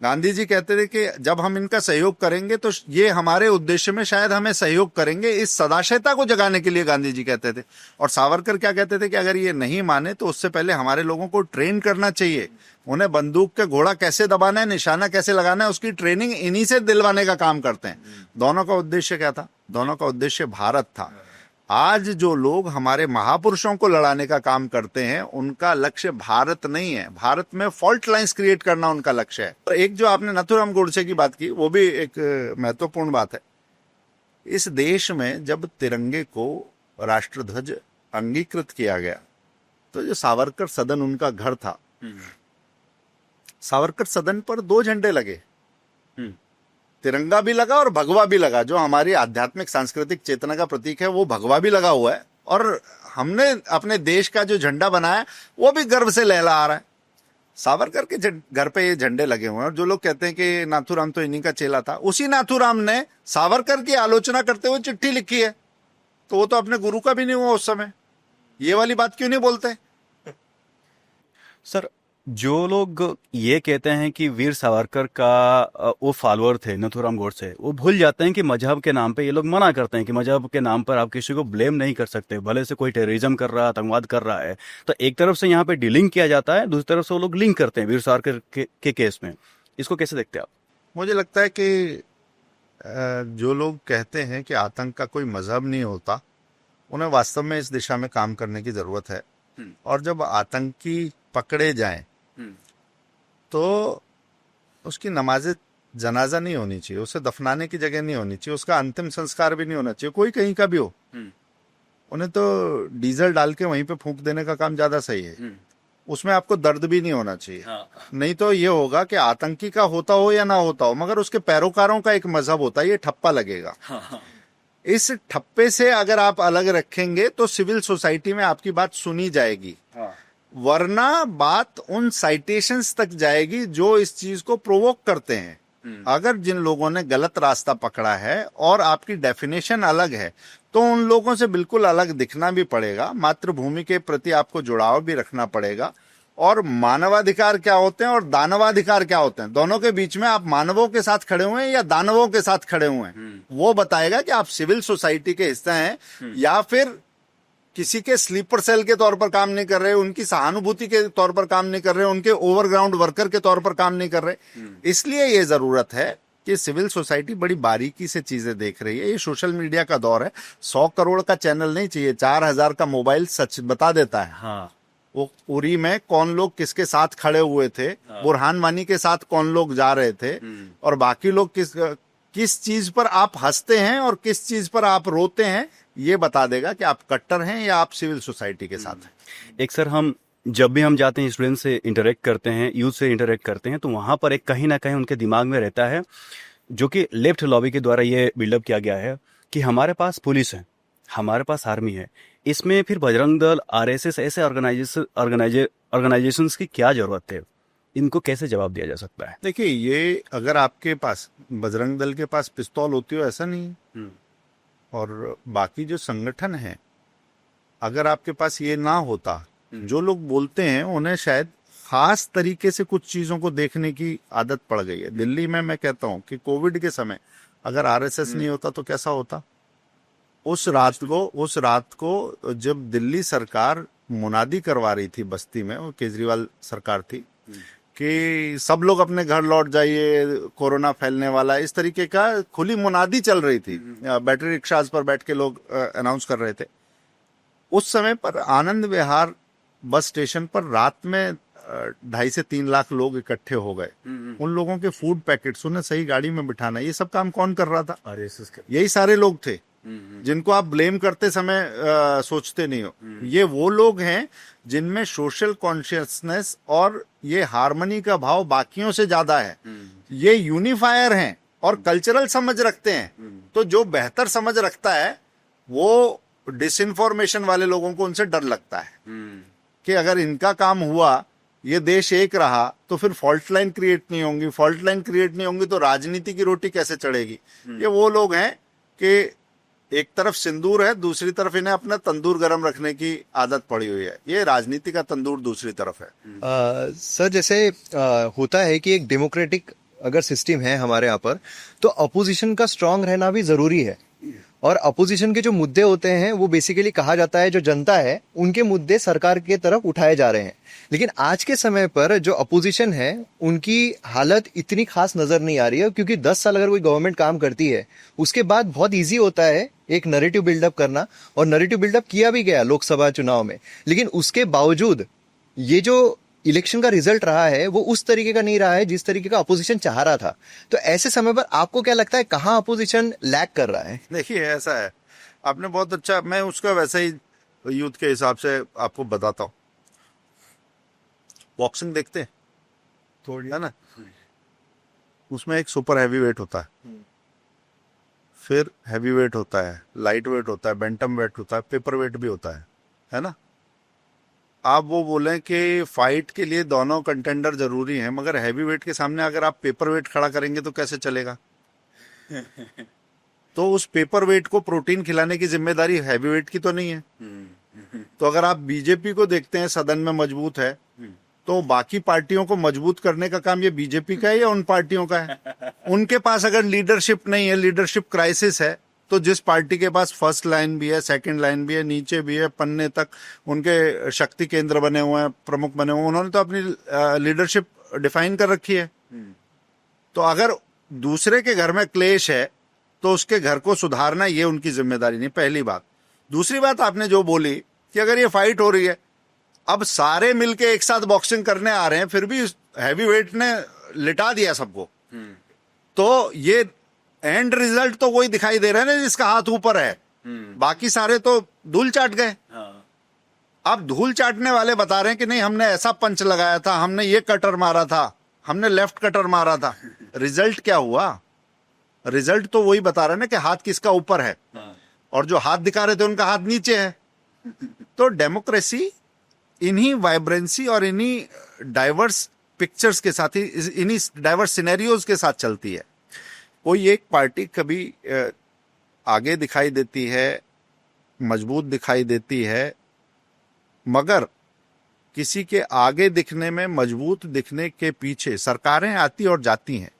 गांधी जी कहते थे कि जब हम इनका सहयोग करेंगे तो ये हमारे उद्देश्य में शायद हमें सहयोग करेंगे, इस सदाशयता को जगाने के लिए गांधी जी कहते थे। और सावरकर क्या कहते थे कि अगर ये नहीं माने तो उससे पहले हमारे लोगों को ट्रेन करना चाहिए, उन्हें बंदूक के घोड़ा कैसे दबाना है, निशाना कैसे लगाना है, उसकी ट्रेनिंग इन्हीं से दिलवाने का काम करते हैं। दोनों का उद्देश्य क्या था? दोनों का उद्देश्य भारत था। आज जो लोग हमारे महापुरुषों को लड़ाने का काम करते हैं, उनका लक्ष्य भारत नहीं है, भारत में फॉल्ट लाइंस क्रिएट करना उनका लक्ष्य है। और एक जो आपने नाथूराम गोडसे की बात की, वो भी एक महत्वपूर्ण बात है। इस देश में जब तिरंगे को राष्ट्रध्वज अंगीकृत किया गया तो जो सावरकर सदन उनका घर था, सावरकर सदन पर 2 झंडे लगे, तिरंगा भी लगा और भगवा भी लगा। जो हमारी आध्यात्मिक सांस्कृतिक चेतना का प्रतीक है वो भगवा भी लगा हुआ है, और हमने अपने देश का जो झंडा बनाया वो भी गर्व से लहरा आ रहा है। सावरकर के घर पे ये झंडे लगे हुए हैं। और जो लोग कहते हैं कि नाथूराम तो इन्हीं का चेला था, उसी नाथूराम ने सावरकर की आलोचना करते हुए चिट्ठी लिखी है, तो वो तो अपने गुरु का भी नहीं हुआ उस समय। ये वाली बात क्यों नहीं बोलते? सर, जो लोग ये कहते हैं कि वीर सावरकर का वो फॉलोअर थे नथुराम गोडसे, वो भूल जाते हैं कि मजहब के नाम पे ये लोग मना करते हैं कि मजहब के नाम पर आप किसी को ब्लेम नहीं कर सकते, भले से कोई टेररिज्म कर रहा है, आतंकवाद कर रहा है। तो एक तरफ से यहाँ पे डीलिंग किया जाता है, दूसरी तरफ से वो लोग लिंक करते हैं वीर सावरकर के केस में। इसको कैसे देखते हैं आप? मुझे लगता है कि जो लोग कहते हैं कि आतंक का कोई मजहब नहीं होता, उन्हें वास्तव में इस दिशा में काम करने की जरूरत है। और जब आतंकी पकड़े जाएं तो उसकी नमाज जनाजा नहीं होनी चाहिए, उसे दफनाने की जगह नहीं होनी चाहिए, उसका अंतिम संस्कार भी नहीं होना चाहिए, कोई कहीं का भी हो। उन्हें तो डीजल डाल के वहीं पे फूंक देने का काम ज्यादा सही है। उसमें आपको दर्द भी नहीं होना चाहिए। नहीं तो ये होगा कि आतंकी का होता हो या ना होता हो, मगर उसके पैरोकारों का एक मजहब होता है, ये ठप्पा लगेगा। इस ठप्पे से अगर आप अलग रखेंगे तो सिविल सोसाइटी में आपकी बात सुनी जाएगी, वरना बात उन साइटेशंस तक जाएगी जो इस चीज को प्रोवोक करते हैं। अगर जिन लोगों ने गलत रास्ता पकड़ा है और आपकी डेफिनेशन अलग है, तो उन लोगों से बिल्कुल अलग दिखना भी पड़ेगा, मातृभूमि के प्रति आपको जुड़ाव भी रखना पड़ेगा। और मानवाधिकार क्या होते हैं और दानवाधिकार क्या होते हैं, दोनों के बीच में आप मानवों के साथ खड़े हुए हैं या दानवों के साथ खड़े हुए हैं, वो बताएगा कि आप सिविल सोसाइटी के हिस्सा हैं या फिर किसी के स्लीपर सेल के तौर पर काम नहीं कर रहे, उनकी सहानुभूति के तौर पर काम नहीं कर रहे, उनके ओवरग्राउंड वर्कर के तौर पर काम नहीं कर रहे। इसलिए ये जरूरत है कि सिविल सोसाइटी बड़ी बारीकी से चीजें देख रही है। ये सोशल मीडिया का दौर है, 100 करोड़ का चैनल नहीं चाहिए, 4000 का मोबाइल सच बता देता है। हाँ। वो उरी में कौन लोग किसके साथ खड़े हुए थे, बुरहान वानी के साथ कौन लोग जा रहे थे, और बाकी लोग किस चीज पर आप हंसते हैं और किस चीज पर आप रोते हैं, ये बता देगा कि आप कट्टर हैं या आप सिविल सोसाइटी के साथ हैं। एक सर, हम जब भी हम जाते हैं स्टूडेंट से इंटरेक्ट करते हैं, यूथ से इंटरेक्ट करते हैं, तो वहां पर एक कहीं ना कहीं उनके दिमाग में रहता है, जो कि लेफ्ट लॉबी के द्वारा ये बिल्डअप किया गया है कि हमारे पास पुलिस है, हमारे पास आर्मी है, इसमें फिर बजरंग दल, आरएसएस ऐसे ऑर्गेनाइजेशंस की क्या जरूरत है? इनको कैसे जवाब दिया जा सकता है? देखिए, ये अगर आपके पास बजरंग दल के पास पिस्तौल होती हो ऐसा नहीं है, और बाकी जो संगठन है, अगर आपके पास ये ना होता, जो लोग बोलते हैं उन्हें शायद खास तरीके से कुछ चीजों को देखने की आदत पड़ गई है। दिल्ली में मैं कहता हूं कि कोविड के समय अगर आरएसएस नहीं होता तो कैसा होता। उस रात को जब दिल्ली सरकार मुनादी करवा रही थी बस्ती में, वो केजरीवाल सरकार थी, कि सब लोग अपने घर लौट जाइए, कोरोना फैलने वाला, इस तरीके का खुली मुनादी चल रही थी, बैटरी रिक्शाज पर बैठ के लोग अनाउंस कर रहे थे। उस समय पर आनंद विहार बस स्टेशन पर रात में 2.5 से 3 लाख लोग इकट्ठे हो गए। उन लोगों के फूड पैकेट्स, उन्हें सही गाड़ी में बिठाना, ये सब काम कौन कर रहा था? यही सारे लोग थे जिनको आप ब्लेम करते समय सोचते नहीं हो। ये वो लोग हैं जिनमें सोशल कॉन्शियसनेस और ये हार्मनी का भाव बाकियों से ज्यादा है। ये यूनिफायर हैं और कल्चरल समझ रखते हैं। तो जो बेहतर समझ रखता है वो डिसइंफॉर्मेशन वाले लोगों को उनसे डर लगता है कि अगर इनका काम हुआ ये देश एक रहा तो फिर फॉल्ट लाइन क्रिएट नहीं होंगी, फॉल्ट लाइन क्रिएट नहीं होंगी तो राजनीति की रोटी कैसे चढ़ेगी। ये वो लोग हैं कि एक तरफ सिंदूर है, दूसरी तरफ इन्हें अपना तंदूर गर्म रखने की आदत पड़ी हुई है। ये राजनीति का तंदूर दूसरी तरफ है। सर जैसे होता है कि एक डेमोक्रेटिक अगर सिस्टम है हमारे यहाँ पर, तो अपोजिशन का स्ट्रांग रहना भी जरूरी है। और अपोजिशन के जो मुद्दे होते हैं वो बेसिकली कहा जाता है जो जनता है उनके मुद्दे सरकार के तरफ उठाए जा रहे हैं। लेकिन आज के समय पर जो अपोजिशन है उनकी हालत इतनी खास नजर नहीं आ रही है, क्योंकि 10 साल अगर कोई गवर्नमेंट काम करती है उसके बाद बहुत इजी होता है एक नैरेटिव बिल्डअप करना, और नैरेटिव बिल्डअप किया भी गया लोकसभा चुनाव में। लेकिन उसके बावजूद ये जो इलेक्शन का रिजल्ट रहा है वो उस तरीके का नहीं रहा है जिस तरीके का अपोजिशन चाह रहा था। तो ऐसे समय पर आपको क्या लगता है कहाँ अपोजिशन लैग कर रहा है? देखिए ऐसा है, आपने बहुत अच्छा, मैं उसका वैसे ही यूथ के हिसाब से आपको बताता हूँ। बॉक्सिंग देखते हैं थोड़ी, है ना, उसमें एक सुपर हैवी वेट होता है, फिर हैवी वेट होता है, लाइट वेट होता है, बैंटम वेट होता है, पेपर वेट भी होता है ना। आप वो बोलें कि फाइट के लिए दोनों कंटेंडर जरूरी हैं, मगर हैवी वेट के सामने अगर आप पेपर वेट खड़ा करेंगे तो कैसे चलेगा। तो उस पेपर वेट को प्रोटीन खिलाने की जिम्मेदारी हैवी वेट की तो नहीं है। तो अगर आप बीजेपी को देखते हैं सदन में मजबूत है, तो बाकी पार्टियों को मजबूत करने का काम ये बीजेपी का है या उन पार्टियों का है। उनके पास अगर लीडरशिप नहीं है, लीडरशिप क्राइसिस है, तो जिस पार्टी के पास फर्स्ट लाइन भी है, सेकंड लाइन भी है, नीचे भी है, पन्ने तक उनके शक्ति केंद्र बने हुए हैं, प्रमुख बने हुए हैं, उन्होंने तो अपनी लीडरशिप डिफाइन कर रखी है। तो अगर दूसरे के घर में क्लेश है तो उसके घर को सुधारना ये उनकी जिम्मेदारी नहीं, पहली बात। दूसरी बात आपने जो बोली कि अगर ये फाइट हो रही है, अब सारे मिलके एक साथ बॉक्सिंग करने आ रहे हैं, फिर भी हैवी वेट ने लिटा दिया सबको, तो ये एंड रिजल्ट तो वही दिखाई दे रहा है ना जिसका हाथ ऊपर है। बाकी सारे तो धूल चाट गए। अब धूल चाटने वाले बता रहे हैं कि नहीं हमने ऐसा पंच लगाया था, हमने ये कटर मारा था, हमने लेफ्ट कटर मारा था। रिजल्ट क्या हुआ? रिजल्ट तो वही बता रहे हैं ना कि हाथ किसका ऊपर है, और जो हाथ दिखा रहे थे उनका हाथ नीचे है। तो डेमोक्रेसी इन्हीं वाइब्रेंसी और इन्हीं डाइवर्स पिक्चर्स के साथ ही, इन्हीं डाइवर्स सिनेरियोज के साथ चलती है। कोई एक पार्टी कभी आगे दिखाई देती है, मजबूत दिखाई देती है, मगर किसी के आगे दिखने में, मजबूत दिखने के पीछे सरकारें आती और जाती हैं।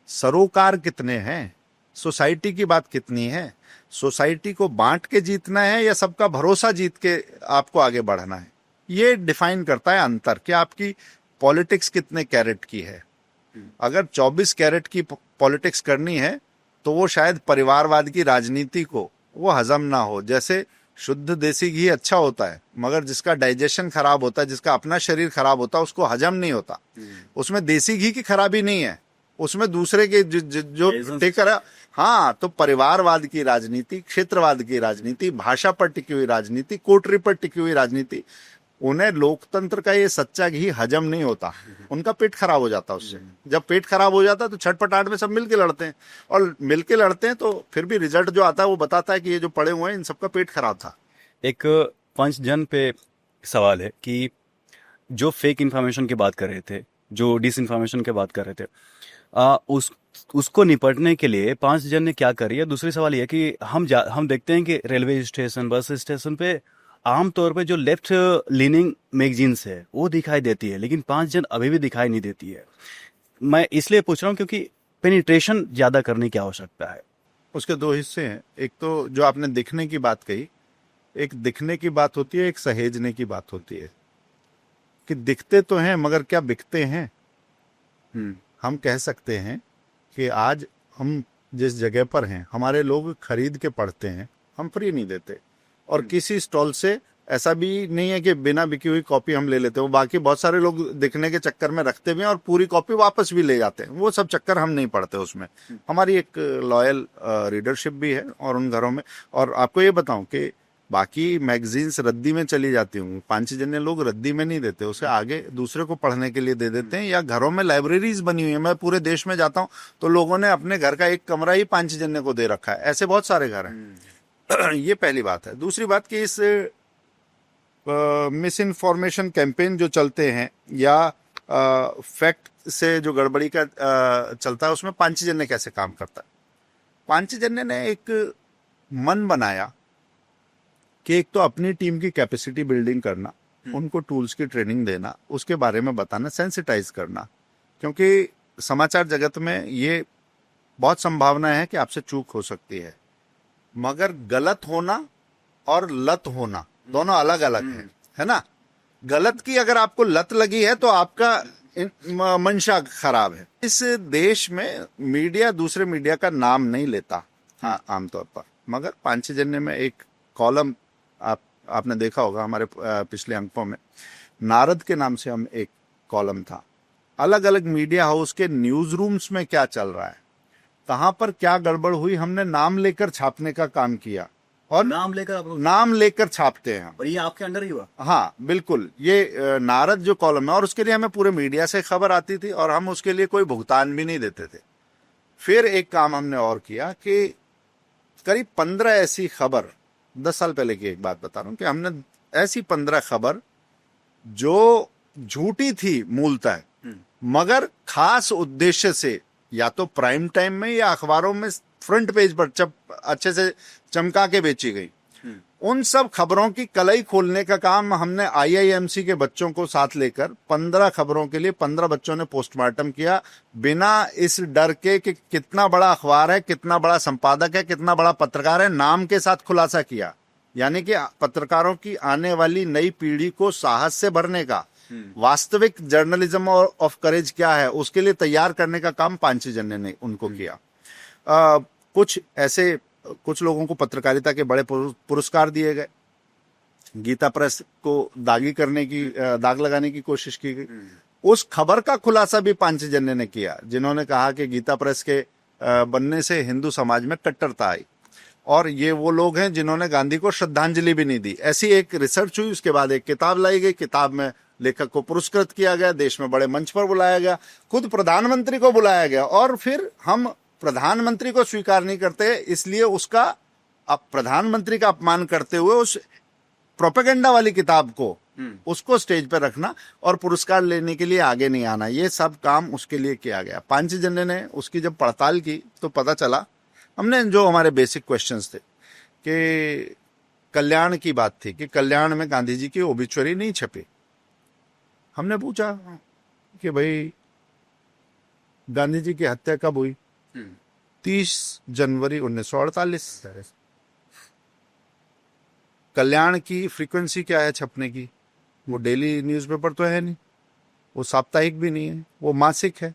सरोकार कितने हैं, सोसाइटी की बात कितनी है, सोसाइटी को बांट के जीतना है या सबका भरोसा जीत के आपको आगे बढ़ना है, ये डिफाइन करता है अंतर कि आपकी पॉलिटिक्स कितने कैरेट की है। अगर 24 कैरेट की पॉलिटिक्स करनी है तो वो शायद परिवारवाद की राजनीति को वो हजम ना हो। जैसे शुद्ध देसी घी अच्छा होता है, मगर जिसका डाइजेशन खराब होता है, जिसका अपना शरीर खराब होता है, उसको हजम नहीं होता। उसमें देसी घी की खराबी नहीं है, उसमें दूसरे के जो टेकर है। हाँ, तो परिवारवाद की राजनीति, क्षेत्रवाद की राजनीति, भाषा पर टिकी हुई राजनीति, कोटरी पर टिकी हुई राजनीति, उन्हें लोकतंत्र का ये सच्चा घी हजम नहीं होता, उनका पेट खराब हो जाता उससे। जब पेट खराब हो जाता है तो छटपटाट में सब मिलके लड़ते हैं, और मिलके लड़ते हैं तो फिर भी रिजल्ट जो आता है वो बताता है कि ये जो पड़े हुए हैं इन सबका पेट खराब था। एक पंचजन पे सवाल है कि जो फेक इंफॉर्मेशन की बात कर रहे थे, जो डिस इंफॉर्मेशन की बात कर रहे थे, उसको निपटने के लिए पांच जन ने क्या करी है। दूसरी सवाल यह कि हम देखते हैं कि रेलवे स्टेशन, बस स्टेशन पे आमतौर पे जो लेफ्ट लीनिंग मैगजीन्स है वो दिखाई देती है, लेकिन पांच जन अभी भी दिखाई नहीं देती है। मैं इसलिए पूछ रहा हूँ क्योंकि पेनिट्रेशन ज्यादा करने की आवश्यकता है। उसके दो हिस्से हैं, एक तो जो आपने दिखने की बात कही, एक दिखने की बात होती है, एक सहेजने की बात होती है कि दिखते तो हैं मगर क्या बिकते हैं। हम कह सकते हैं कि आज हम जिस जगह पर हैं, हमारे लोग खरीद के पढ़ते हैं, हम फ्री नहीं देते। और किसी स्टॉल से ऐसा भी नहीं है कि बिना बिकी हुई कॉपी हम ले लेते हैं। वो बाकी बहुत सारे लोग दिखने के चक्कर में रखते भी हैं और पूरी कॉपी वापस भी ले जाते हैं। वो सब चक्कर हम नहीं पढ़ते उसमें। हमारी एक लॉयल रीडरशिप भी है और उन घरों में। और आपको ये बताऊं कि बाकी मैगजीन्स रद्दी में चली जाती होंगी, पांच जने लोग रद्दी में नहीं देते, उसे आगे दूसरे को पढ़ने के लिए दे देते हैं, या घरों में लाइब्रेरीज बनी हुई है। मैं पूरे देश में जाता हूँ तो लोगों ने अपने घर का एक कमरा ही पांच जने को दे रखा है। ऐसे बहुत सारे घर हैं। ये पहली बात है। दूसरी बात कि इस मिस इन्फॉर्मेशन कैंपेन जो चलते हैं या फैक्ट से जो गड़बड़ी का चलता है, उसमें पांचजन्य कैसे काम करता है। पांचजन्य ने एक मन बनाया कि एक तो अपनी टीम की कैपेसिटी बिल्डिंग करना, उनको टूल्स की ट्रेनिंग देना, उसके बारे में बताना, सेंसिटाइज करना, क्योंकि समाचार जगत में ये बहुत संभावना है कि आपसे चूक हो सकती है, मगर गलत होना और लत होना दोनों अलग अलग है ना। गलत की अगर आपको लत लगी है तो आपका मंशा खराब है। इस देश में मीडिया दूसरे मीडिया का नाम नहीं लेता, हाँ, आमतौर पर, मगर पांचजन्य में एक कॉलम आपने देखा होगा हमारे पिछले अंकों में, नारद के नाम से हम एक कॉलम था। अलग अलग मीडिया हाउस के न्यूज रूम्स में क्या चल रहा है, कहां पर क्या गड़बड़ हुई, हमने नाम लेकर छापने का काम किया। और नाम लेकर आप लोग, नाम लेकर छापते हैं हम। और ये आपके अंडर ही हुआ? हाँ बिल्कुल, ये नारद जो कॉलम है, और उसके लिए हमें पूरे मीडिया से खबर आती थी और हम उसके लिए कोई भुगतान भी नहीं देते थे। फिर एक काम हमने और किया कि करीब 15 ऐसी खबर, 10 साल पहले की एक बात बता रहा हूं, कि हमने ऐसी 15 खबर जो झूठी थी मूलतः, मगर खास उद्देश्य से या तो प्राइम टाइम में या अखबारों में फ्रंट पेज पर अच्छे से चमका के बेची गई, उन सब खबरों की कलई खोलने का काम हमने IIMC के बच्चों को साथ लेकर 15 खबरों के लिए 15 बच्चों ने पोस्टमार्टम किया, बिना इस डर के कि कितना बड़ा अखबार है, कितना बड़ा संपादक है, कितना बड़ा पत्रकार है, नाम के साथ खुलासा किया। यानी कि पत्रकारों की आने वाली नई पीढ़ी को साहस से भरने का, वास्तविक जर्नलिज्म ऑफ करेज क्या है, उसके लिए तैयार करने का काम पांचजन्य ने उनको किया। कुछ लोगों को पत्रकारिता के बड़े पुरस्कार दिए गए, गीता प्रेस को दाग लगाने की कोशिश की गई। उस खबर का खुलासा भी पांचजन्य ने किया, जिन्होंने कहा कि गीता प्रेस के बनने से हिंदू समाज में कट्टरता आई, और ये वो लोग हैं जिन्होंने गांधी को श्रद्धांजलि भी नहीं दी। ऐसी एक रिसर्च हुई, उसके बाद एक किताब लाई गई, किताब में लेखक को पुरस्कृत किया गया, देश में बड़े मंच पर बुलाया गया, खुद प्रधानमंत्री को बुलाया गया। और फिर हम प्रधानमंत्री को स्वीकार नहीं करते, इसलिए उसका प्रधानमंत्री का अपमान करते हुए उस प्रोपेगेंडा वाली किताब को, उसको स्टेज पर रखना और पुरस्कार लेने के लिए आगे नहीं आना, ये सब काम उसके लिए किया गया। पांचजन्य ने उसकी जब पड़ताल की तो पता चला, हमने जो हमारे बेसिक क्वेश्चंस थे कि कल्याण की बात थी कि कल्याण में गांधी जी की ओबिचुअरी नहीं छपी। हमने पूछा कि भाई गांधी जी की हत्या कब हुई? 30 जनवरी 1948। कल्याण की फ्रीक्वेंसी क्या है छपने की? वो डेली न्यूज़पेपर तो है नहीं, वो साप्ताहिक भी नहीं है, वो मासिक है।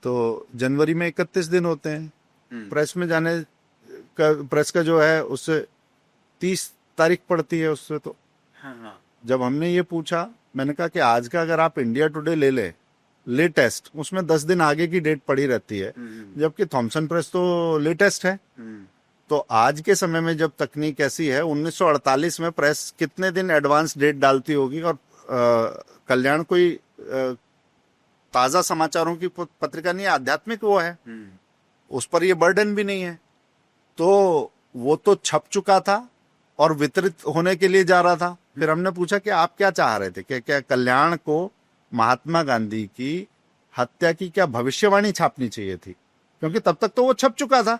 तो जनवरी में 31 दिन होते हैं, प्रेस में जाने का, प्रेस का जो है उससे 30 तारीख पड़ती है उससे। तो जब हमने ये पूछा, मैंने कहा कि आज का अगर आप इंडिया टुडे ले लें लेटेस्ट, उसमें 10 दिन आगे की डेट पड़ी रहती है, जबकि थॉमसन प्रेस तो लेटेस्ट है। तो आज के समय में जब तकनीक ऐसी है, 1948 में प्रेस कितने दिन एडवांस डेट डालती होगी, और कल्याण कोई ताजा समाचारों की पत्रिका नहीं है, आध्यात्मिक वो है, उस पर ये बर्डन भी नहीं है। तो वो तो छप चुका था और वितरित होने के लिए जा रहा था। फिर हमने पूछा कि आप क्या चाह रहे थे, कि क्या कल्याण को महात्मा गांधी की हत्या की क्या भविष्यवाणी छापनी चाहिए थी, क्योंकि तब तक तो वो छप चुका था।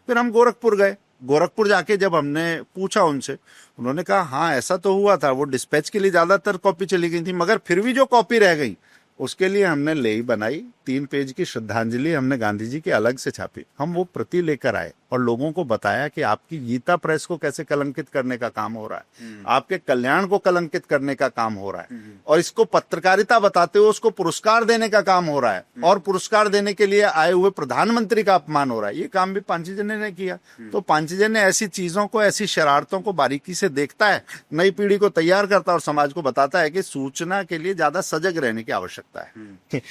फिर हम गोरखपुर गए, गोरखपुर जाके जब हमने पूछा उनसे, उन्होंने कहा हाँ ऐसा तो हुआ था, वो डिस्पैच के लिए ज्यादातर कॉपी चली गई थी, मगर फिर भी जो कॉपी रह गई उसके लिए हमने लेई बनाई, 3 पेज की श्रद्धांजलि हमने गांधी जी की अलग से छापी। हम वो प्रति लेकर आए और लोगों को बताया कि आपकी गीता प्रेस को कैसे कलंकित करने का काम हो रहा है, आपके कल्याण को कलंकित करने का काम हो रहा है, और इसको पत्रकारिता बताते हुए उसको पुरस्कार देने का काम हो रहा है, और पुरस्कार देने के लिए आए हुए प्रधानमंत्री का अपमान हो रहा है। ये काम भी पांचजन्य ने किया। तो पांचजन्य ऐसी चीजों को, ऐसी शरारतों को बारीकी से देखता है, नई पीढ़ी को तैयार करता है और समाज को बताता है कि सूचना के लिए ज्यादा सजग रहने की आवश्यकता है।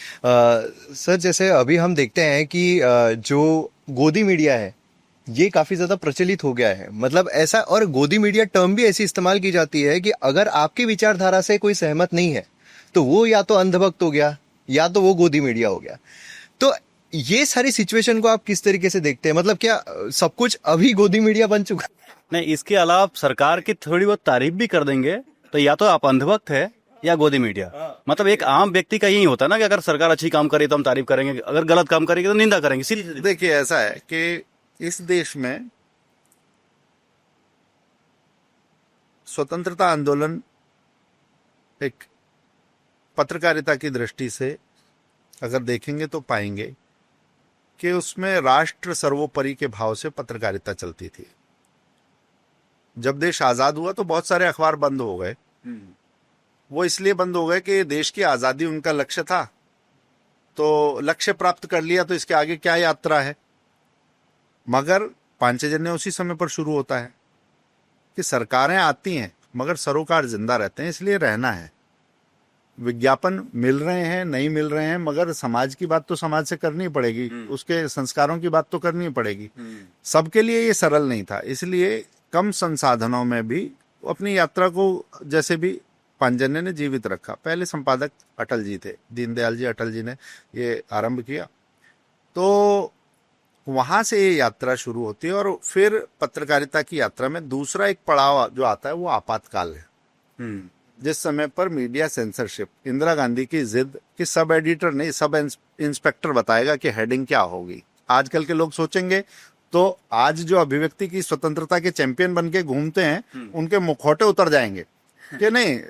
सर, जैसे अभी हम देखते हैं कि जो गोदी मीडिया है ये काफी ज्यादा प्रचलित हो गया है, मतलब ऐसा, और गोदी मीडिया टर्म भी ऐसी इस्तेमाल की जाती है कि अगर आपकी विचारधारा से कोई सहमत नहीं है तो वो या तो अंधभक्त हो गया या तो वो गोदी मीडिया हो गया। तो ये सारी सिचुएशन को आप किस तरीके से देखते हैं? मतलब क्या सब कुछ अभी गोदी मीडिया बन चुका? नहीं, इसके अलावा सरकार की थोड़ी बहुत तारीफ भी कर देंगे तो या तो आप अंधभक्त है या गोदी मीडिया। मतलब एक आम व्यक्ति का यही होता है ना कि अगर सरकार अच्छी काम करे तो हम तारीफ करेंगे, अगर गलत काम करेगी तो निंदा करेंगे, सीधी। देखिए ऐसा है कि इस देश में स्वतंत्रता आंदोलन एक पत्रकारिता की दृष्टि से अगर देखेंगे तो पाएंगे कि उसमें राष्ट्र सर्वोपरि के भाव से पत्रकारिता चलती थी। जब देश आजाद हुआ तो बहुत सारे अखबार बंद हो गए। वो इसलिए बंद हो गए कि देश की आजादी उनका लक्ष्य था, तो लक्ष्य प्राप्त कर लिया तो इसके आगे क्या यात्रा है। मगर पांचजन्य उसी समय पर शुरू होता है कि सरकारें आती हैं मगर सरोकार जिंदा रहते हैं, इसलिए रहना है। विज्ञापन मिल रहे हैं, नहीं मिल रहे हैं, मगर समाज की बात तो समाज से करनी पड़ेगी, उसके संस्कारों की बात तो करनी पड़ेगी। सबके लिए ये सरल नहीं था, इसलिए कम संसाधनों में भी अपनी यात्रा को जैसे भी पांजन्य ने जीवित रखा। पहले संपादक अटल जी थे, दीनदयाल जी अटल जी ने ये आरंभ किया, तो वहां से ये यात्रा शुरू होती है। और फिर पत्रकारिता की यात्रा में दूसरा एक पड़ाव जो आता है वो आपातकाल है, जिस समय पर मीडिया सेंसरशिप, इंदिरा गांधी की जिद कि सब एडिटर नहीं सब इंस्पेक्टर बताएगा कि हेडिंग क्या होगी। आजकल के लोग सोचेंगे तो आज जो अभिव्यक्ति की स्वतंत्रता के चैंपियन बन के घूमते हैं उनके मुखौटे उतर जाएंगे कि नहीं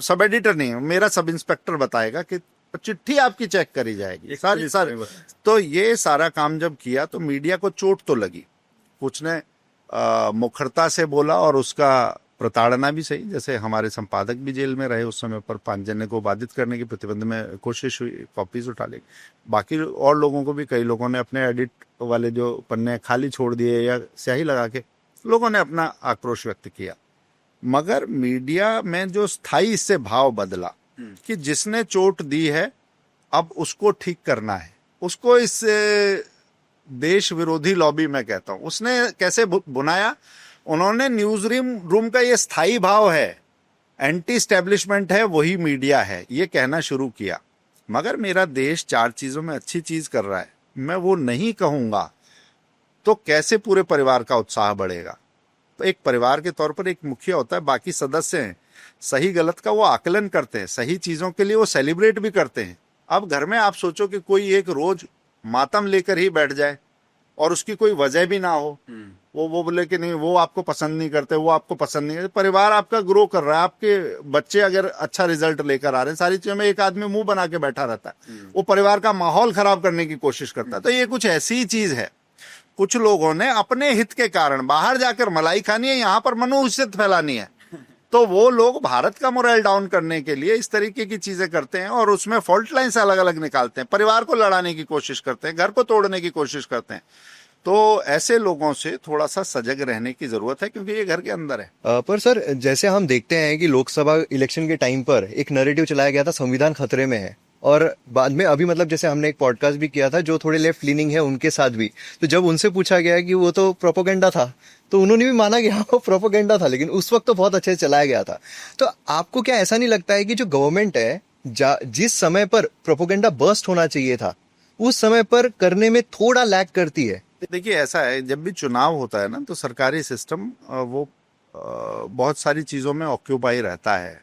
सब एडिटर नहीं, मेरा सब इंस्पेक्टर बताएगा कि चिट्ठी आपकी चेक करी जाएगी सारी। तो ये सारा काम जब किया तो मीडिया को चोट तो लगी, कुछ ने मुखरता से बोला और उसका प्रताड़ना भी सही। जैसे हमारे संपादक भी जेल में रहे उस समय पर, पांचजन्य को बाधित करने की प्रतिबंध में कोशिश हुई, कॉपीज उठा ली। बाकी और लोगों को भी, कई लोगों ने अपने एडिट वाले जो पन्ने खाली छोड़ दिए या स्याही लगा के लोगों ने अपना आक्रोश व्यक्त किया। मगर मीडिया में जो स्थायी इससे भाव बदला कि जिसने चोट दी है अब उसको ठीक करना है, उसको इस देश विरोधी लॉबी में कहता हूं उसने कैसे बुनाया। उन्होंने न्यूज रूम का ये स्थायी भाव है, एंटी स्टैब्लिशमेंट है, वही मीडिया है, ये कहना शुरू किया। मगर मेरा देश चार चीजों में अच्छी चीज कर रहा है, मैं वो नहीं कहूंगा तो कैसे पूरे परिवार का उत्साह बढ़ेगा। तो एक परिवार के तौर पर एक मुखिया होता है, बाकी सदस्य हैं, सही गलत का वो आकलन करते हैं, सही चीजों के लिए वो सेलिब्रेट भी करते हैं। अब घर में आप सोचो कि कोई एक रोज मातम लेकर ही बैठ जाए और उसकी कोई वजह भी ना हो, वो बोले कि नहीं वो आपको पसंद नहीं करते, वो आपको पसंद नहीं करते। परिवार आपका ग्रो कर रहा है, आपके बच्चे अगर अच्छा रिजल्ट लेकर आ रहे हैं, सारी चीजों में एक आदमी मुंह बना के बैठा रहता है, वो परिवार का माहौल खराब करने की कोशिश करता है। तो ये कुछ ऐसी चीज है, कुछ लोगों ने अपने हित के कारण बाहर जाकर मलाई खानी है, यहाँ पर मनुष्यत फैलानी है, तो वो लोग भारत का मोरल डाउन करने के लिए इस तरीके की चीजें करते हैं और उसमें फॉल्ट लाइन से अलग अलग निकालते हैं, परिवार को लड़ाने की कोशिश करते हैं, घर को तोड़ने की कोशिश करते हैं। तो ऐसे लोगों से थोड़ा सा सजग रहने की जरूरत है, क्योंकि ये घर के अंदर है। पर सर, जैसे हम देखते हैं कि लोकसभा इलेक्शन के टाइम पर एक नैरेटिव चलाया गया था संविधान खतरे में है, और बाद में अभी मतलब जैसे हमने एक पॉडकास्ट भी किया था जो थोड़े लेफ्ट लीनिंग है उनके साथ भी, तो जब उनसे पूछा गया कि वो तो प्रोपोगेंडा था, तो उन्होंने भी माना कि हाँ वो प्रोपोगेंडा था, लेकिन उस वक्त तो बहुत अच्छे से चलाया गया था। तो आपको क्या ऐसा नहीं लगता है कि जो गवर्नमेंट है जिस समय पर प्रोपोगेंडा बर्स्ट होना चाहिए था उस समय पर करने में थोड़ा लैग करती है? देखिए ऐसा है, जब भी चुनाव होता है ना तो सरकारी सिस्टम वो बहुत सारी चीज़ों में ऑक्यूपाई रहता है,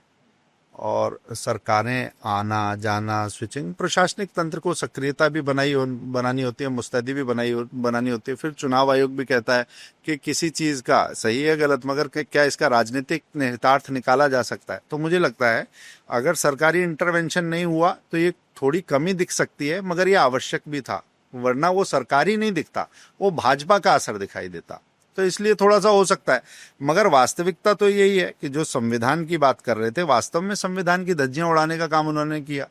और सरकारें आना जाना, स्विचिंग, प्रशासनिक तंत्र को सक्रियता भी बनानी होती है, मुस्तैदी भी बनानी होती है। फिर चुनाव आयोग भी कहता है कि किसी चीज़ का सही है गलत, मगर क्या इसका राजनीतिक निहितार्थ निकाला जा सकता है। तो मुझे लगता है अगर सरकारी इंटरवेंशन नहीं हुआ तो ये थोड़ी कमी दिख सकती है, मगर ये आवश्यक भी था, वरना वो सरकारी नहीं दिखता, वो भाजपा का असर दिखाई देता। तो इसलिए थोड़ा सा हो सकता है, मगर वास्तविकता तो यही है कि जो संविधान की बात कर रहे थे, वास्तव में संविधान की धज्जियां उड़ाने का काम उन्होंने किया।